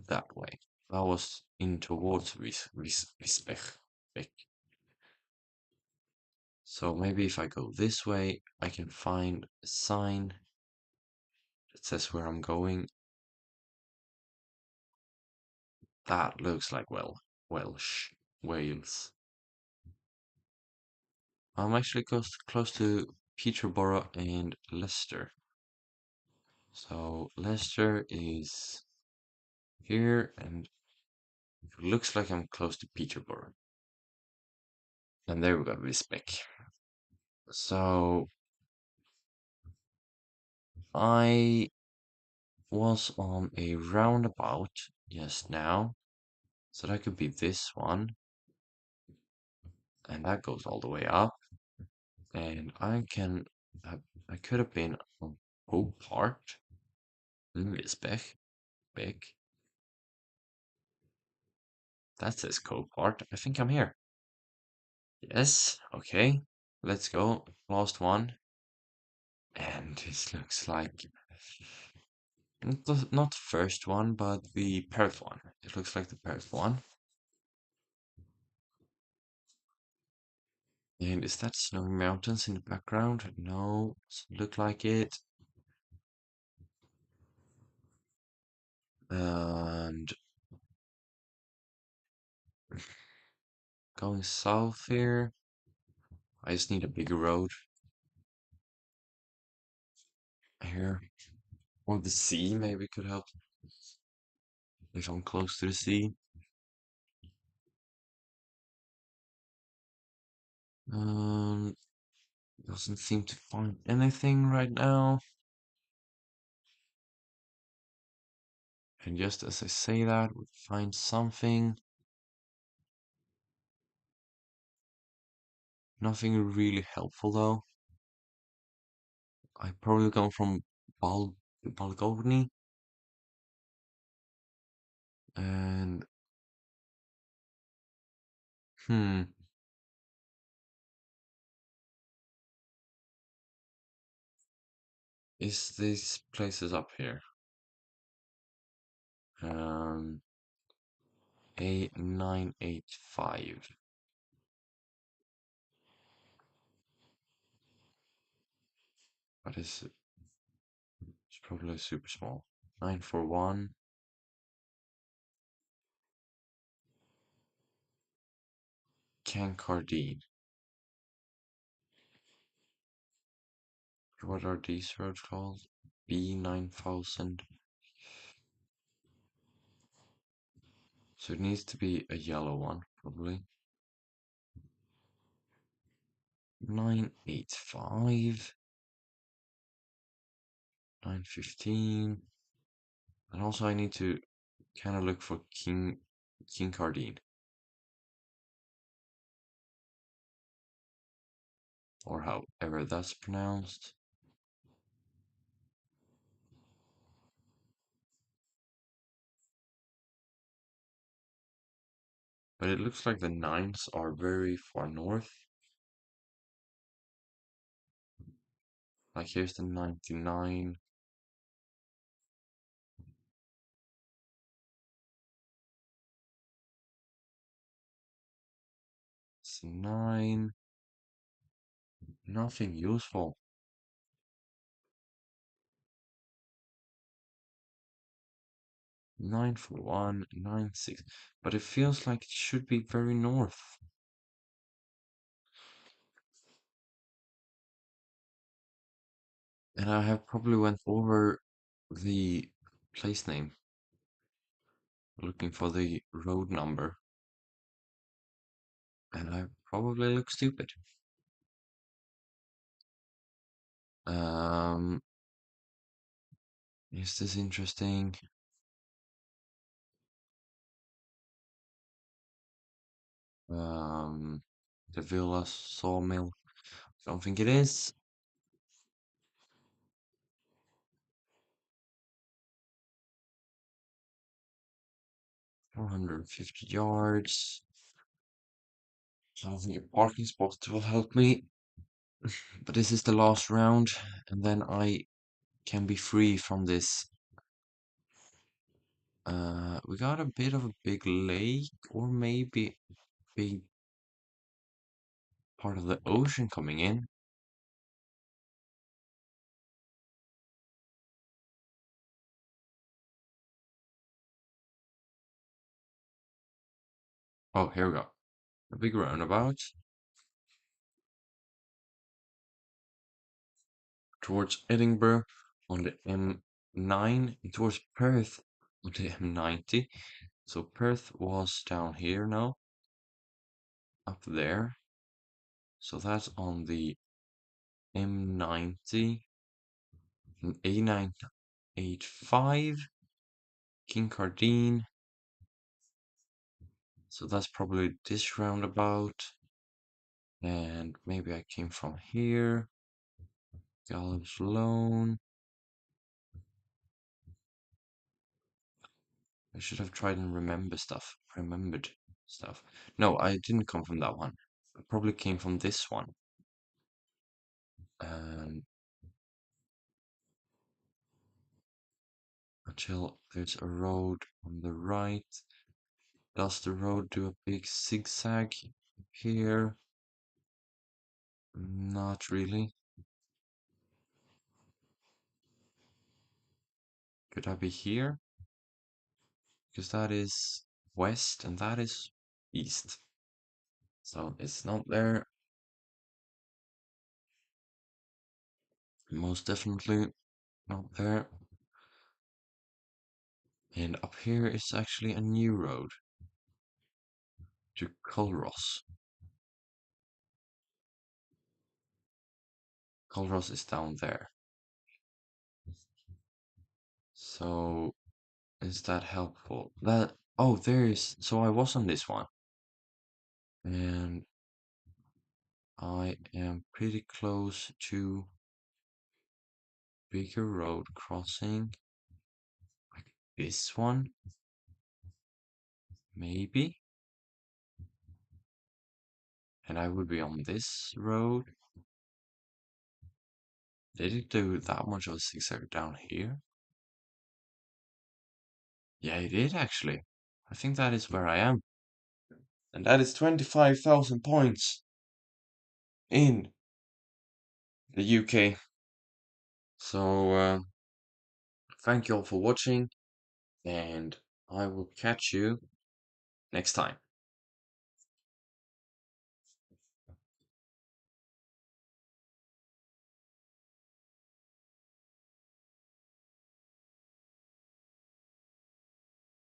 that way. I was in towards Wiesbech. So maybe if I go this way, I can find a sign that says where I'm going. That looks like, well, Welsh, Wales. I'm actually close to Peterborough and Leicester. So Leicester is here, and it looks like I'm close to Peterborough. And there we go, Wisbech. So I was on a roundabout just now. So that could be this one. And that goes all the way up. And I could have been on Hope Park. Wisbech. Big. That says Copart. I think I'm here. Yes, okay. Let's go. Last one. And this looks like not the first one, but the Perth one. It looks like the Perth one. And is that snowy mountains in the background? No, doesn't look like it. And going south here. I just need a bigger road here. Or the sea maybe could help if I'm close to the sea. Um, doesn't seem to find anything right now. And just as I say that, we find something. Nothing really helpful though. I probably come from Balgownie, and hmm, is these places up here? Um, A985. What is it? It's probably super small. 941. Cancardine. What are these roads called? B9000. So it needs to be a yellow one, probably. 985. 915. And also I need to kind of look for King Cardine. Or however that's pronounced. But it looks like the nines are very far north. Like here's the 99. It's 9. Nothing useful. 941, 96. But it feels like it should be very north. And I have probably went over the place name, looking for the road number. And I probably look stupid. Um, is this interesting? Um, the villa sawmill. Don't think it is. 450 yards. I don't think a parking spot will help me. But this is the last round, and then I can be free from this. We got a bit of a big lake, or maybe big part of the ocean coming in. Oh, here we go. A big roundabout towards Edinburgh on the M9 and towards Perth on the M90. So Perth was down here now, up there. So that's on the M90 and A985, Kincardine. So that's probably this roundabout. And maybe I came from here. Gallows Loan. I should have tried and remembered stuff. No, I didn't come from that one. I probably came from this one. And until there's a road on the right. Does the road do a big zigzag here? Not really. Could I be here? Because that is west and that is east. So it's not there. Most definitely not there. And up here is actually a new road to Culross. Culross is down there. So is that helpful? Oh, so I was on this one. And I am pretty close to bigger road crossing. Like this one, maybe. And I would be on this road. Did it do that much of a zigzag down here? Yeah, it did actually. I think that is where I am. And that is 25,000 points in the UK. So, thank you all for watching, and I will catch you next time.